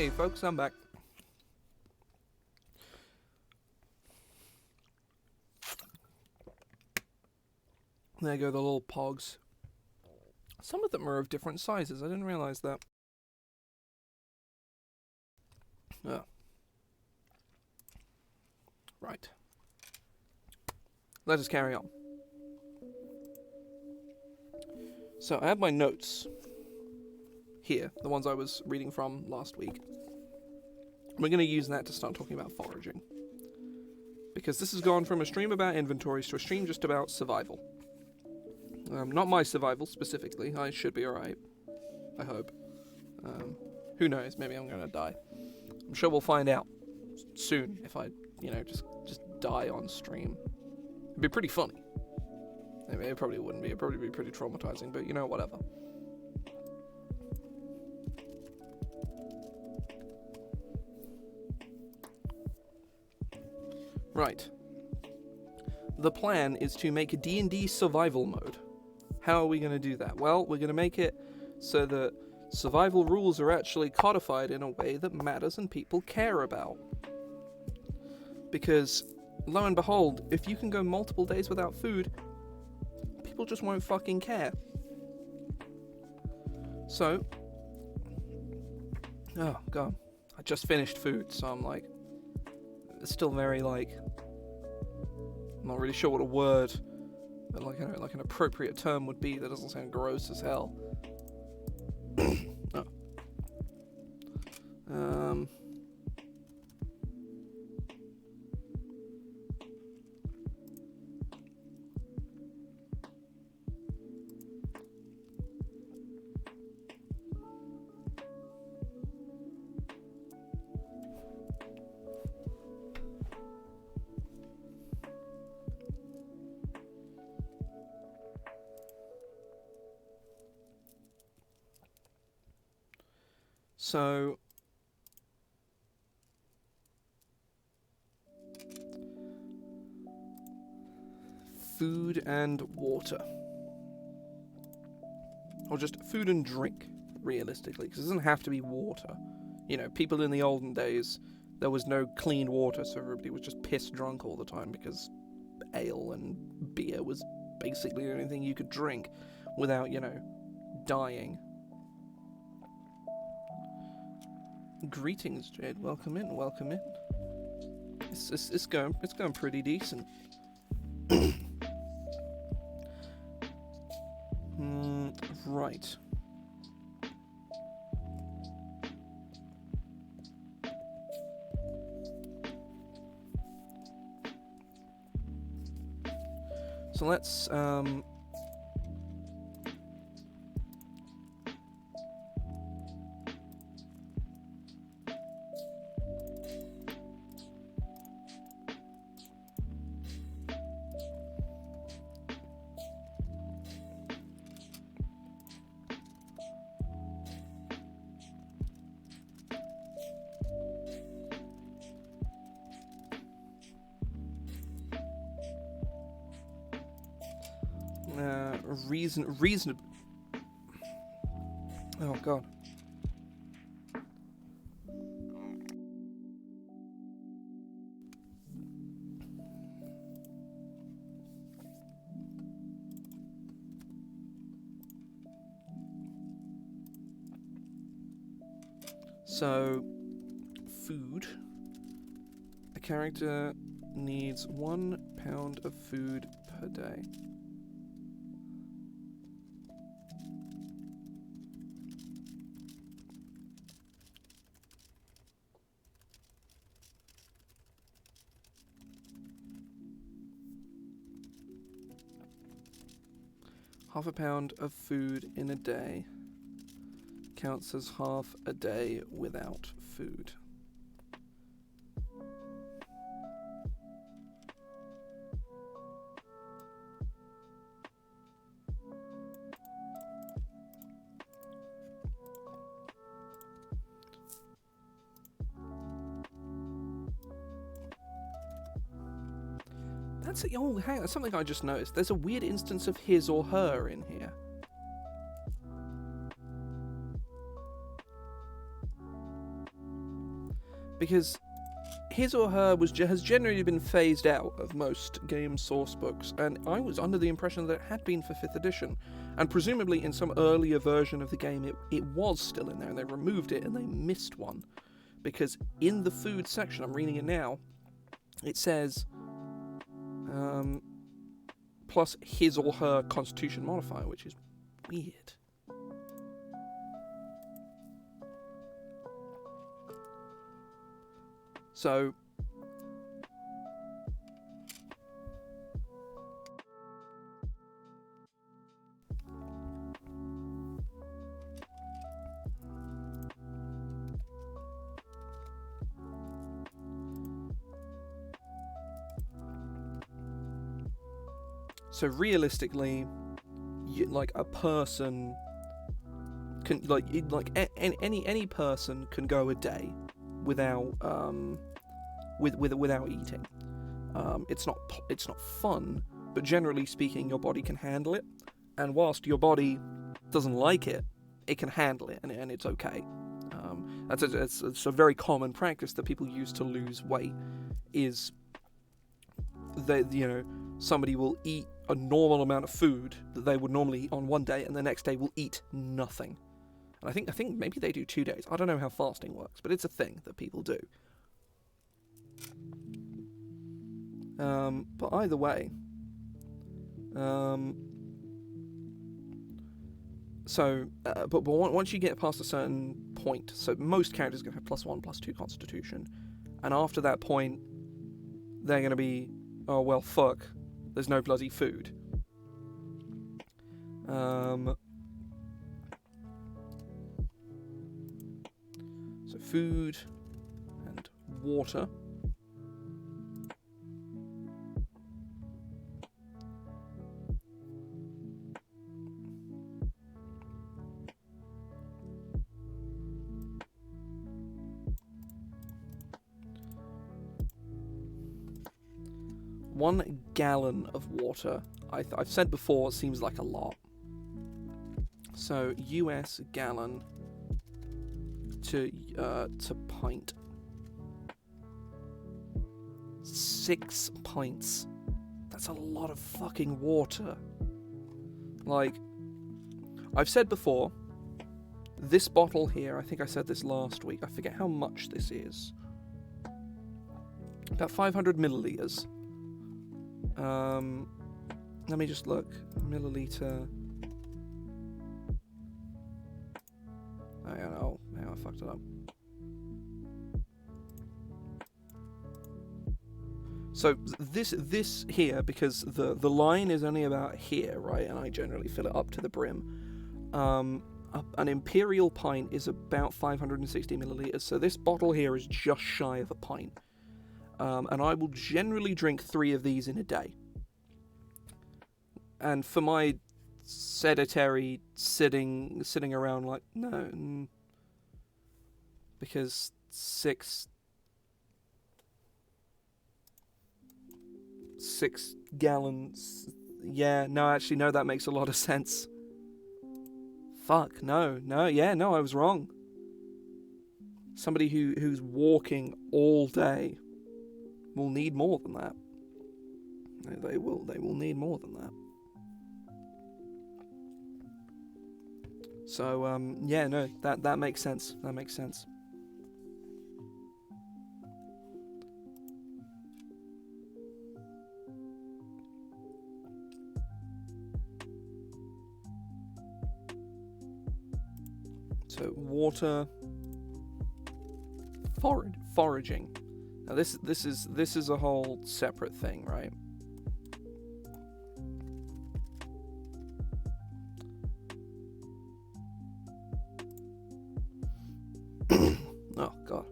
Hey folks, I'm back. There go the little pogs. Some of them are of different sizes, I didn't realise that. Oh. Right. Let us carry on. So, I have my notes here, the ones I was reading from last week. We're going to use that to start talking about foraging. Because this has gone from a stream about inventories to a stream just about survival. Not my survival specifically, I should be alright. I hope. Who knows, maybe I'm going to die. I'm sure we'll find out soon if I, just die on stream. It'd be pretty funny. I mean, it probably wouldn't be. It'd probably be pretty traumatizing, but whatever. Right. The plan is to make a D&D survival mode. How are we going to do that? Well, we're going to make it so that survival rules are actually codified in a way that matters and people care about. Because, lo and behold, if you can go multiple days without food, people just won't fucking care. So, oh god, I just finished food, so I'm like, it's still very I'm not really sure what a word, like an appropriate term would be that doesn't sound gross as hell. Oh. So, food and water. Or just food and drink, realistically, because it doesn't have to be water. People in the olden days, there was no clean water, so everybody was just piss drunk all the time because ale and beer was basically the only thing you could drink without, dying. Greetings, Jade. Welcome in. Welcome in. It's going pretty decent. Right. So let's reasonable. Oh god. So, food. A character needs 1 pound of food per day. Half a pound of food in a day counts as half a day without food. Hang on, something I just noticed. There's a weird instance of his or her in here. because his or her has generally been phased out of most game source books, and I was under the impression that it had been for 5th edition, and presumably in some earlier version of the game it was still in there, and they removed it and they missed one, because in the food section, I'm reading it now, it says plus his or her constitution modifier, which is weird. So realistically, like a person can any person can go a day without without eating. It's not fun, but generally speaking, your body can handle it. And whilst your body doesn't like it, it can handle it, and it's okay. It's a very common practice that people use to lose weight. Is that somebody will eat a normal amount of food that they would normally eat on one day, and the next day will eat nothing. And I think maybe they do 2 days. I don't know how fasting works, but it's a thing that people do. But either way, but once you get past a certain point, so most characters are going to have +1, +2 Constitution, and after that point, they're going to be, oh well, fuck, there's no bloody food. So food and water. One gallon of water, I've said before, seems like a lot. So US gallon to pint. 6 pints. That's a lot of fucking water. Like, I've said before, this bottle here, I think I said this last week, I forget how much this is. About 500 millilitres. Let me just look. Milliliter. Oh, I fucked it up. So this here, because the line is only about here, right? And I generally fill it up to the brim. An imperial pint is about 560 milliliters. So this bottle here is just shy of a pint. And I will generally drink 3 of these in a day. And for my sedentary sitting around, like, no, because 6 gallons, yeah, no, actually, no, that makes a lot of sense. Fuck, no, I was wrong. Somebody who's walking all day will need more than that. They will need more than that. So, yeah, no, that makes sense. That makes sense. So, water, foraging. Now, this is a whole separate thing, right? Oh, God.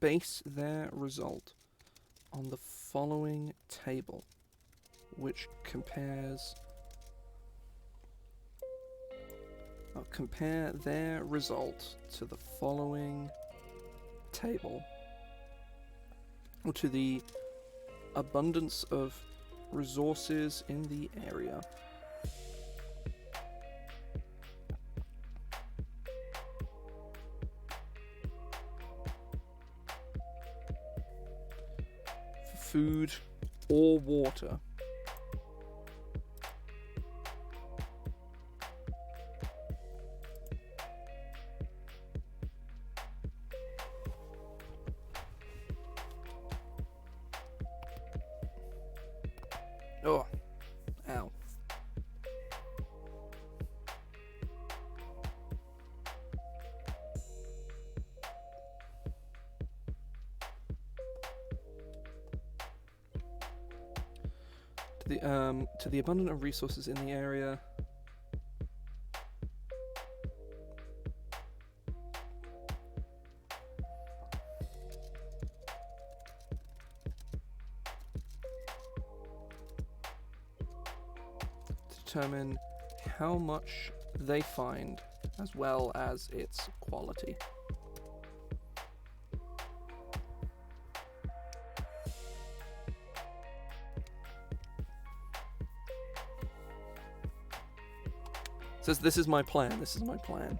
base their result on the following table, which compares... compare their result to the following table, or to the abundance of resources in the area. Food or water. Oh, ow. To the abundance of resources in the area. Determine how much they find as well as its quality. Says this is my plan. This is my plan.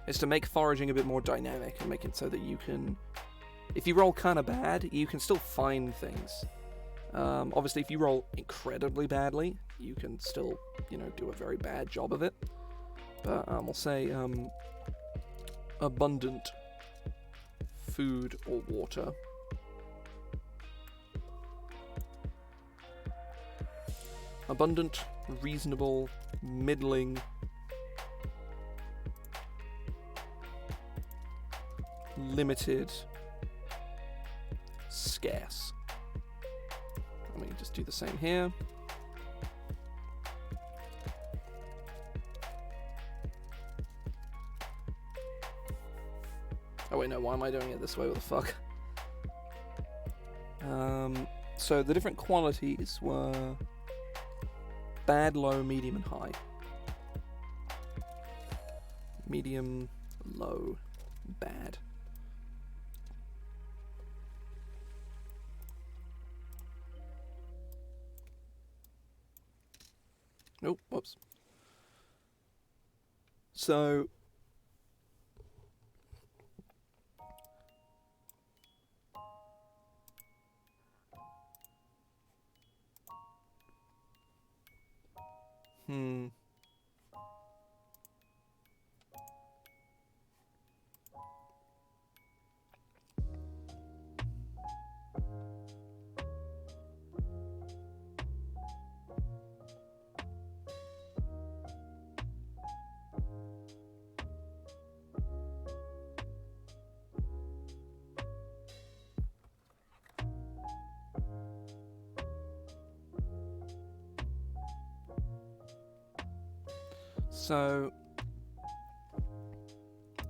It's to make foraging a bit more dynamic and make it so that you can, if you roll kind of bad, you can still find things. Obviously, if you roll incredibly badly, you can still, you know, do a very bad job of it. But we'll say abundant food or water. Abundant, reasonable, middling, limited, scarce. Let me just do the same here. Oh wait, no, why am I doing it this way? What the fuck? So the different qualities were bad, low, medium, and high. Medium, low, bad. Nope, whoops. So... So,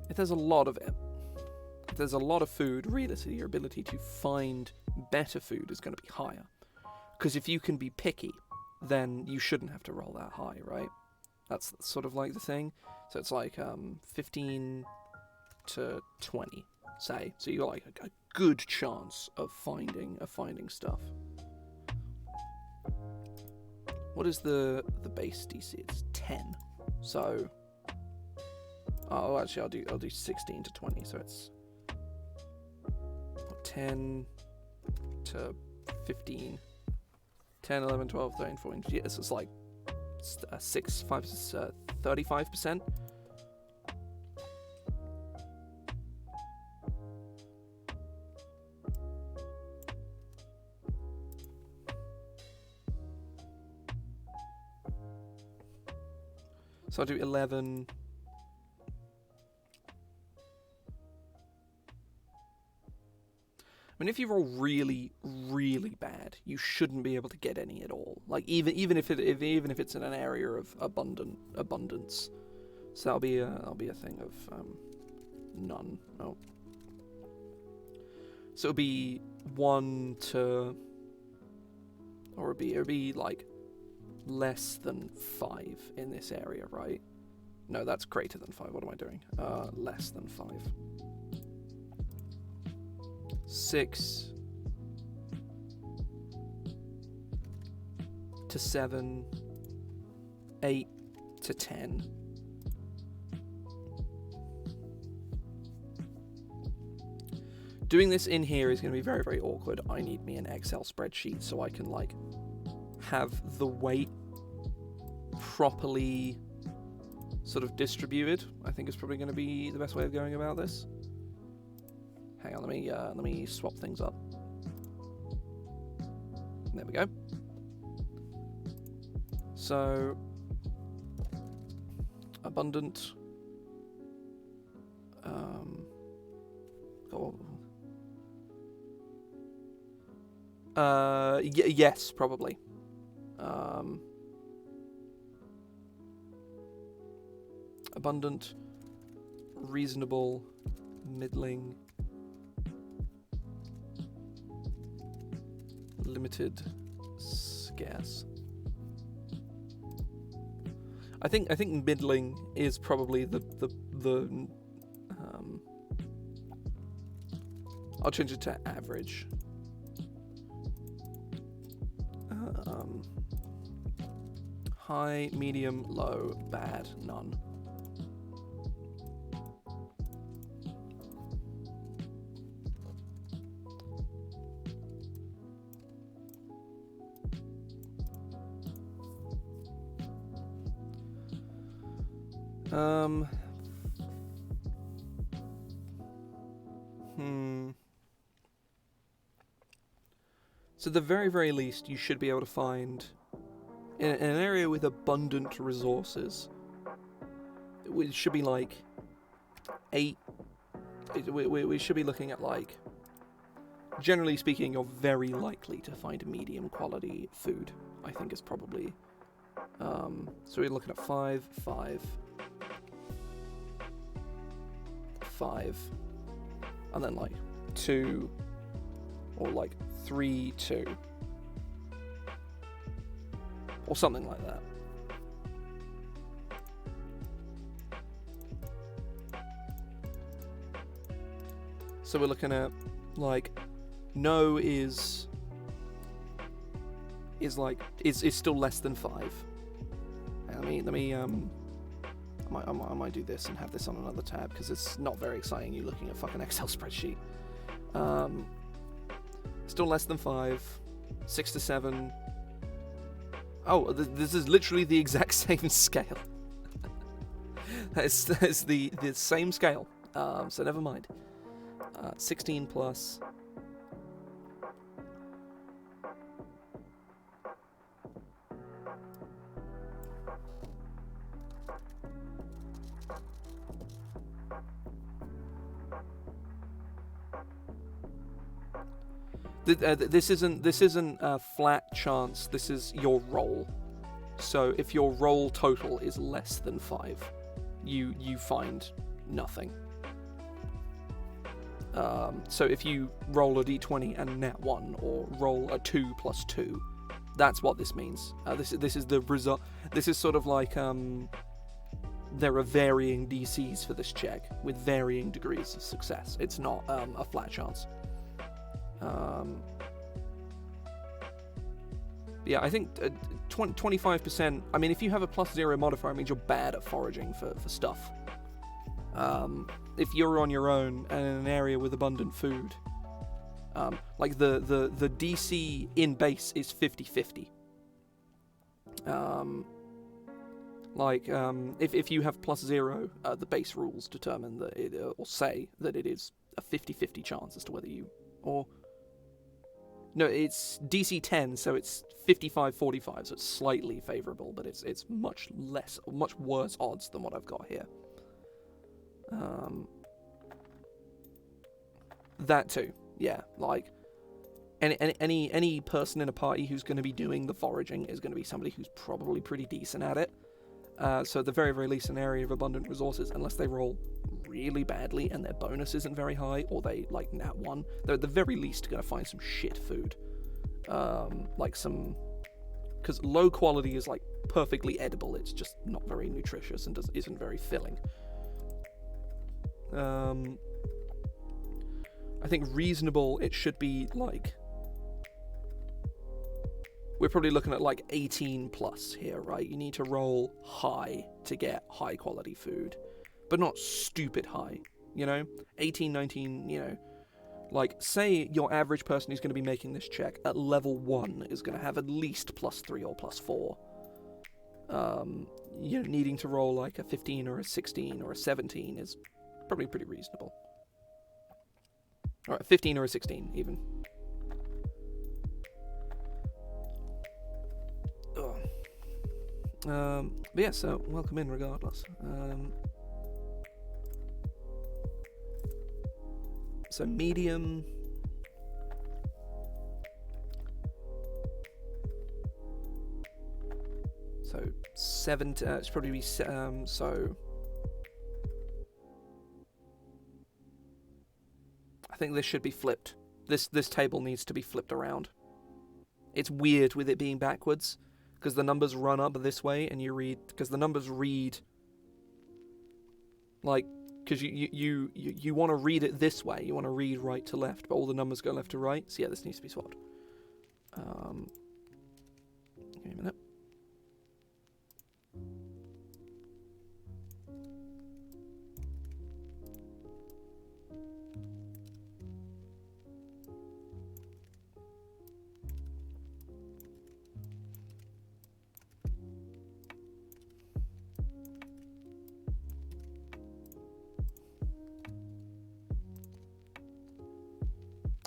if there's a lot of it, if there's a lot of food, realistically, your ability to find better food is going to be higher. Because if you can be picky, then you shouldn't have to roll that high, right? That's sort of like the thing. So it's like 15 to 20, say. So you got like a good chance of finding stuff. What is the base DC? It's 10. So, oh, actually, I'll do 16 to 20. So it's 10 to 15, 10, 11, 12, 13, 14. Yes, it's like 35%. So I'll do 11. I mean, if you roll really, really bad, you shouldn't be able to get any at all. Like even if it's in an area of abundance. So that'll be a thing of none. Oh, So it'll be 1 to... Or it'll be like less than 5 in this area, right? No, that's greater than 5. What am I doing? Less than 5. 6 to 7, 8 to 10. Doing this in here is going to be very, very awkward. I need me an Excel spreadsheet so I can, like, have the weight properly sort of distributed. I think is probably going to be the best way of going about this. Hang on, let me swap things up. There we go. So, abundant. Yes, probably. Abundant, reasonable, middling, limited, scarce. I think middling is probably the I'll change it to average. High, medium, low, bad, none. So at the very, very least, you should be able to find, in an area with abundant resources, it should be like 8, we should be looking at, like, generally speaking, you're very likely to find medium quality food, I think is probably, so we're looking at 5, 5, 5, and then like 2, or like 3, 2, or something like that. So we're looking at, like, no is still less than 5. Let me I might do this and have this on another tab because it's not very exciting you looking at a fucking Excel spreadsheet. Still less than 5, 6 to 7. Oh, this is literally the exact same scale. That's the same scale. So never mind. 16 plus. This isn't a flat chance. This is your roll. So if your roll total is less than 5, you find nothing. So if you roll a d20 and net 1, or roll a 2 plus 2, that's what this means. This is the result. This is sort of like there are varying DCs for this check with varying degrees of success. It's not a flat chance. Yeah, I think 25%. I mean, if you have a +0 modifier, it means you're bad at foraging for stuff. If you're on your own and in an area with abundant food, like the DC in base is 50-50. If you have +0, the base rules determine that it, or say that it is a 50-50 chance as to whether you, or no, it's DC 10, so it's 55-45, so it's slightly favourable, but it's much worse odds than what I've got here. That too, yeah. Like any person in a party who's going to be doing the foraging is going to be somebody who's probably pretty decent at it. So at the very, very least, an area of abundant resources, unless they roll really badly and their bonus isn't very high, or they like nat 1, they're at the very least going to find some shit food. Like some... Because low quality is like perfectly edible, it's just not very nutritious and isn't very filling. I think reasonable, it should be like... We're probably looking at like 18 plus here, right? You need to roll high to get high quality food, but not stupid high, you know? 18, 19, you know, like say your average person who's going to be making this check at level 1 is going to have at least +3 or +4. You know, needing to roll like a 15 or a 16 or a 17 is probably pretty reasonable. Alright, 15 or a 16 even. But yeah, so welcome in regardless. So medium. So 7. It's probably be so. I think this should be flipped. This table needs to be flipped around. It's weird with it being backwards. Because the numbers run up this way, and you read... Because the numbers read... Like, because you want to read it this way. You want to read right to left, but all the numbers go left to right. So yeah, this needs to be swapped. Give me a minute.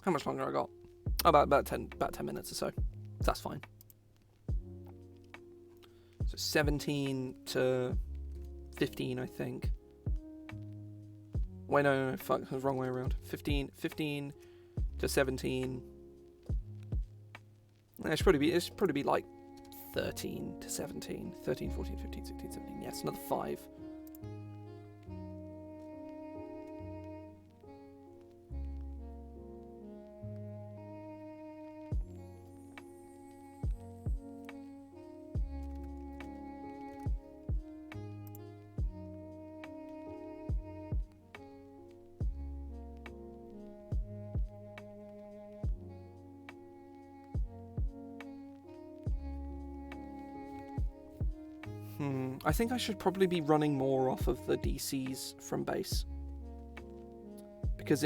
How much longer I got? About 10 minutes or so. That's fine. So 17 to 15, I think. Wait, no, fuck, it was the wrong way around. 15 to 17. It should probably be like 13 to 17. 13, 14, 15, 16, 17. Yes, another 5. I think I should probably be running more off of the DCs from base. Because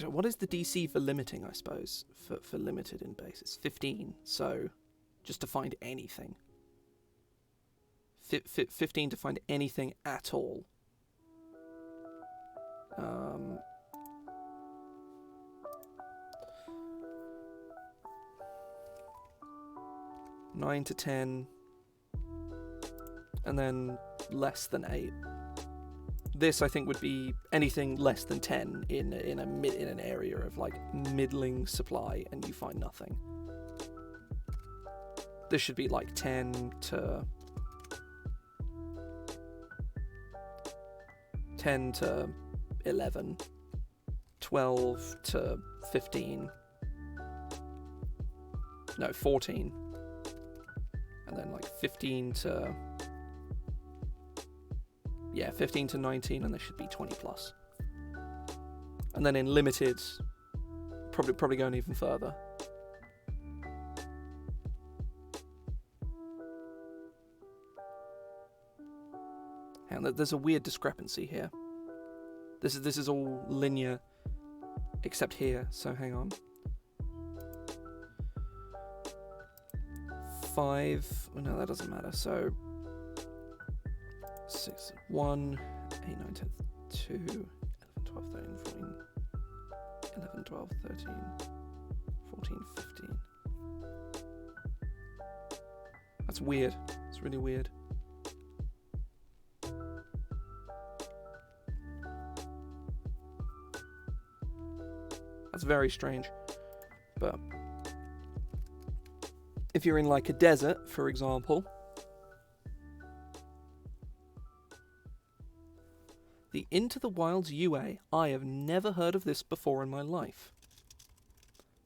what is the DC for limiting, I suppose? For limited in base, it's 15, so just to find anything. 15 to find anything at all. 9 to 10, and then less than 8. This, I think, would be anything less than 10 in an area of like middling supply, and you find nothing. This should be like 10 to 11, 12 to 15. No, 14. And then like 15 to... Yeah, 15 to 19, and there should be 20 plus. And then in limited, probably going even further. And there's a weird discrepancy here. This is all linear, except here. So hang on. 5. Oh, no, that doesn't matter. So 6, 1, 8, 9, 10, 2, 11, 12, 13, 14, 11, 12, 13, 14, 15. That's weird. It's really weird. That's very strange. But if you're in like a desert, for example, Into the Wilds UA. I have never heard of this before in my life.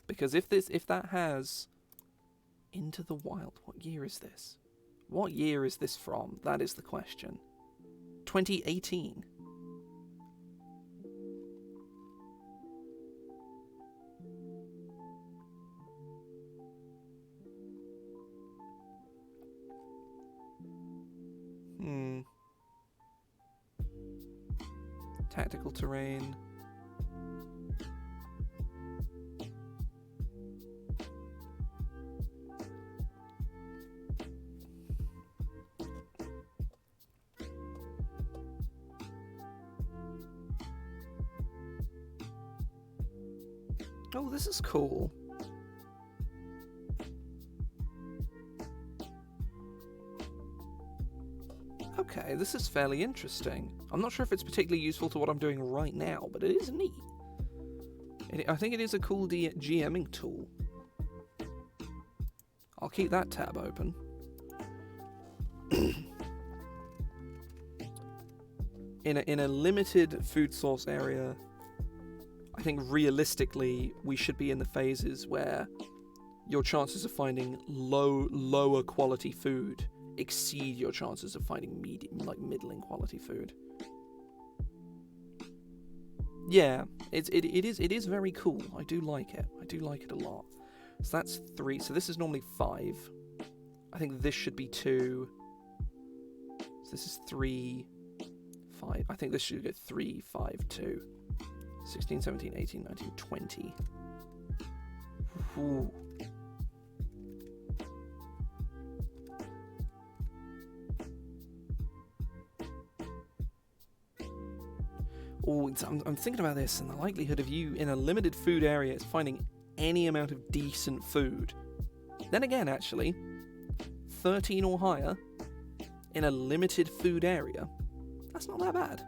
Because if that has Into the Wild, what year is this? What year is this from? That is the question. 2018. Tactical terrain. Oh, this is cool. Okay, this is fairly interesting. I'm not sure if it's particularly useful to what I'm doing right now, but it is neat. I think it is a cool GMing tool. I'll keep that tab open. In a limited food source area, I think realistically we should be in the phases where your chances of finding lower quality food exceed your chances of finding middling quality food. Yeah, it is very cool. I do like it. I do like it a lot. So that's 3. So this is normally 5. I think this should be 2. So this is 3, 5. I think this should go 3, 5, 2. 16, 17, 18, 19, 20. Ooh. Oh, I'm thinking about this, and the likelihood of you in a limited food area is finding any amount of decent food. Then again, actually, 13 or higher in a limited food area, that's not that bad.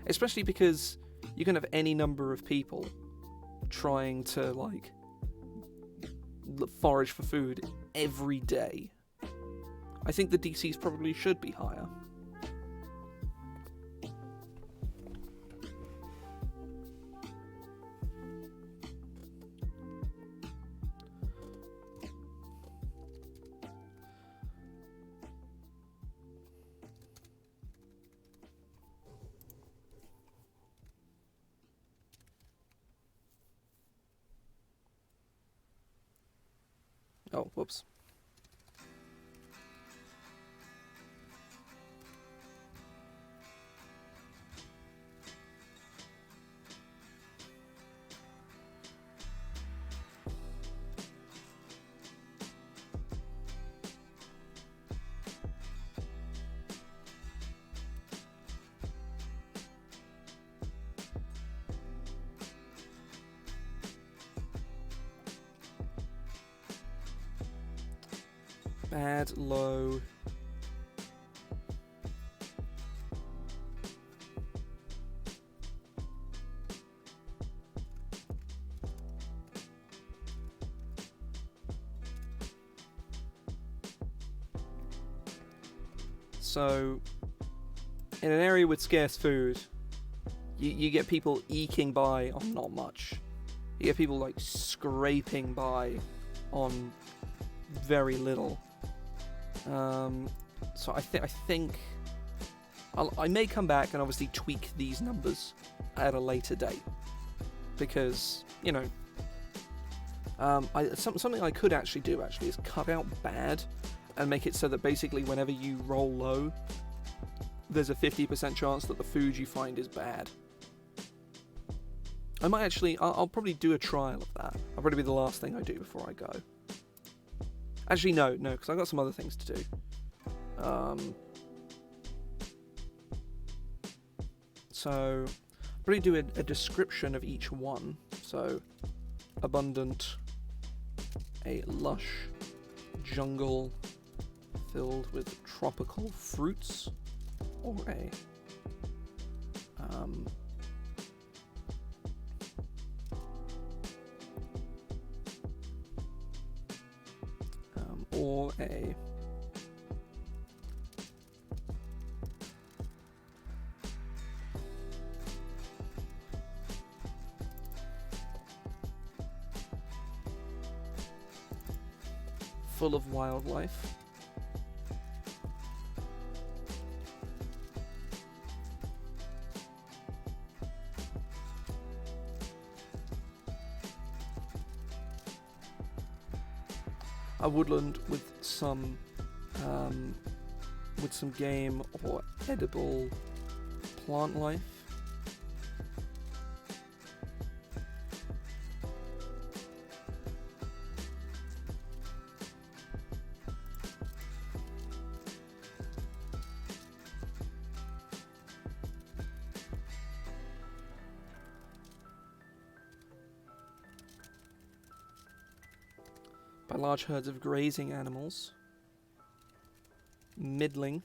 Especially because you can have any number of people trying to, forage for food every day. I think the DCs probably should be higher. Oh, whoops. Bad, low. So, in an area with scarce food, you get people eking by on not much. You get people scraping by on very little. So I think I may come back and obviously tweak these numbers at a later date, because something I could actually do is cut out bad and make it so that basically whenever you roll low, there's a 50% chance that the food you find is bad. I might actually, I'll probably do a trial of that. That'll probably be the last thing I do before I go. Actually, no, because I've got some other things to do. So, I'll probably do a description of each one. So, abundant, a lush jungle filled with tropical fruits, or a full of wildlife. A woodland with some game or edible plant life. By large herds of grazing animals. Middling.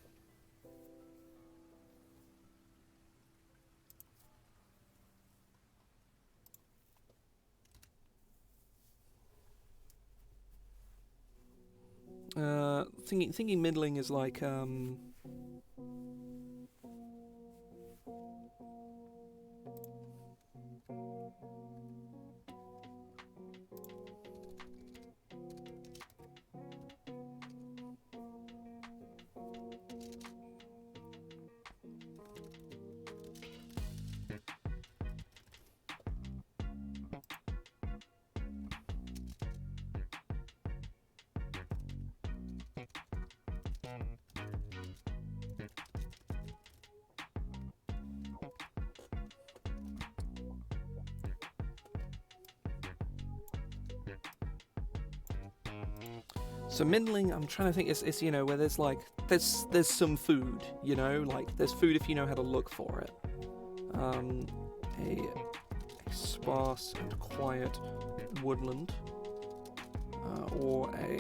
Thinking middling is like so middling, I'm trying to think, it's you know, where there's like, there's some food, you know, like there's food if you know how to look for it. A sparse and quiet woodland, or a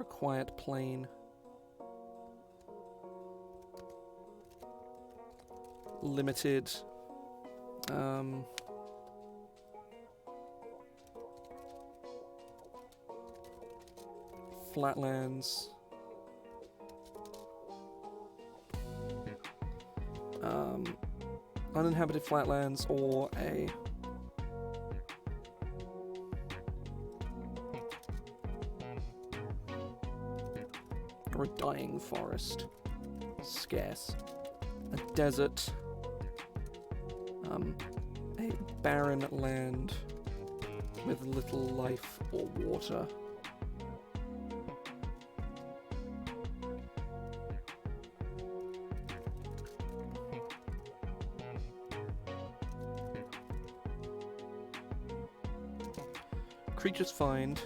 quiet plain. Limited flatlands, uninhabited flatlands, or a dying forest. Scarce. A desert. A barren land with little life or water. Creatures find,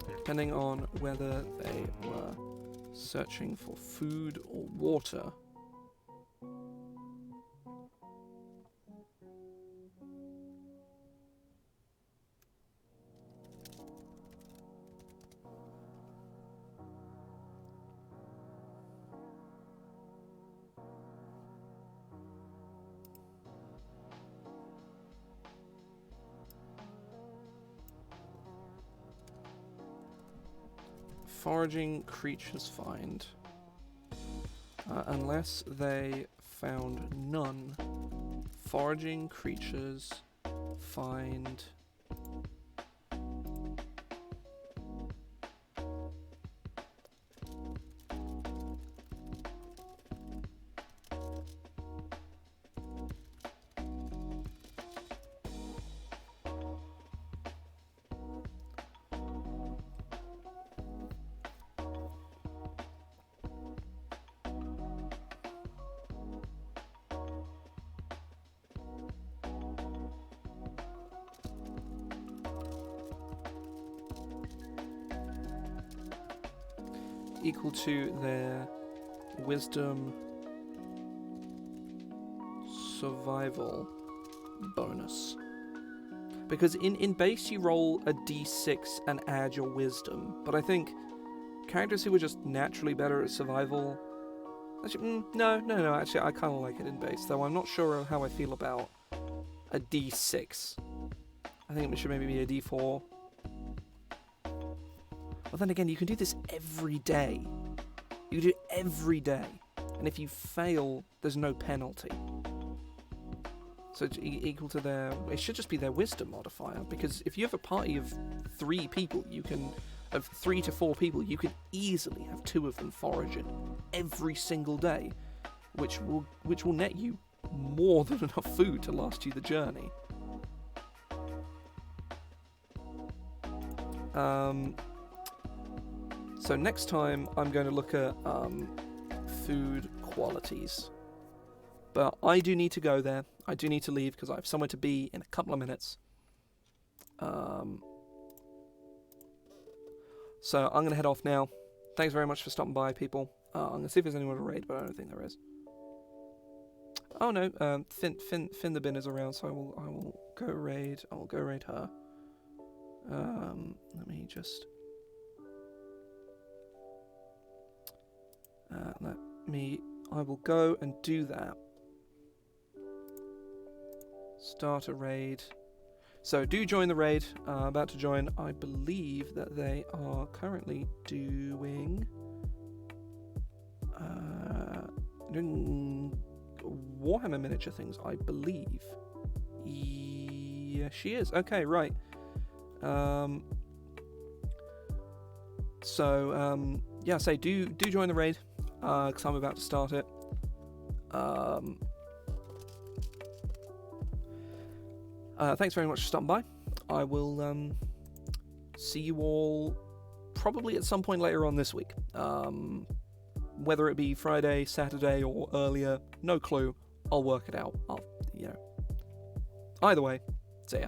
depending on whether they were searching for food or water. Foraging creatures find. Unless they found none, foraging creatures find equal to their wisdom survival bonus. Because in base you roll a d6 and add your wisdom, but I think characters who are just naturally better at survival... Actually, no, actually I kind of like it in base, though I'm not sure how I feel about a d6. I think it should maybe be a d4. But then again, you can do this every day. You can do it every day. And if you fail, there's no penalty. So it's equal to their... It should just be their wisdom modifier, because if you have a party of 3 people, you can... Of 3 to 4 people, you can easily have 2 of them foraging every single day, which will net you more than enough food to last you the journey. So next time I'm going to look at food qualities. But I do need to go there. I do need to leave because I have somewhere to be in a couple of minutes. So I'm going to head off now. Thanks very much for stopping by, people. I'm going to see if there's anyone to raid, but I don't think there is. Oh no, Finn the Bin is around, so I will go raid. I will go raid her. Let me just... I will go and do that. Start a raid. So do join the raid. About to join. I believe that they are currently doing Warhammer miniature things, I believe. Yeah, she is. Okay, right. Yeah, say do join the raid, because I'm about to start it. Thanks very much for stopping by. I will see you all probably at some point later on this week. Whether it be Friday, Saturday, or earlier, no clue. I'll work it out. Either way, see ya.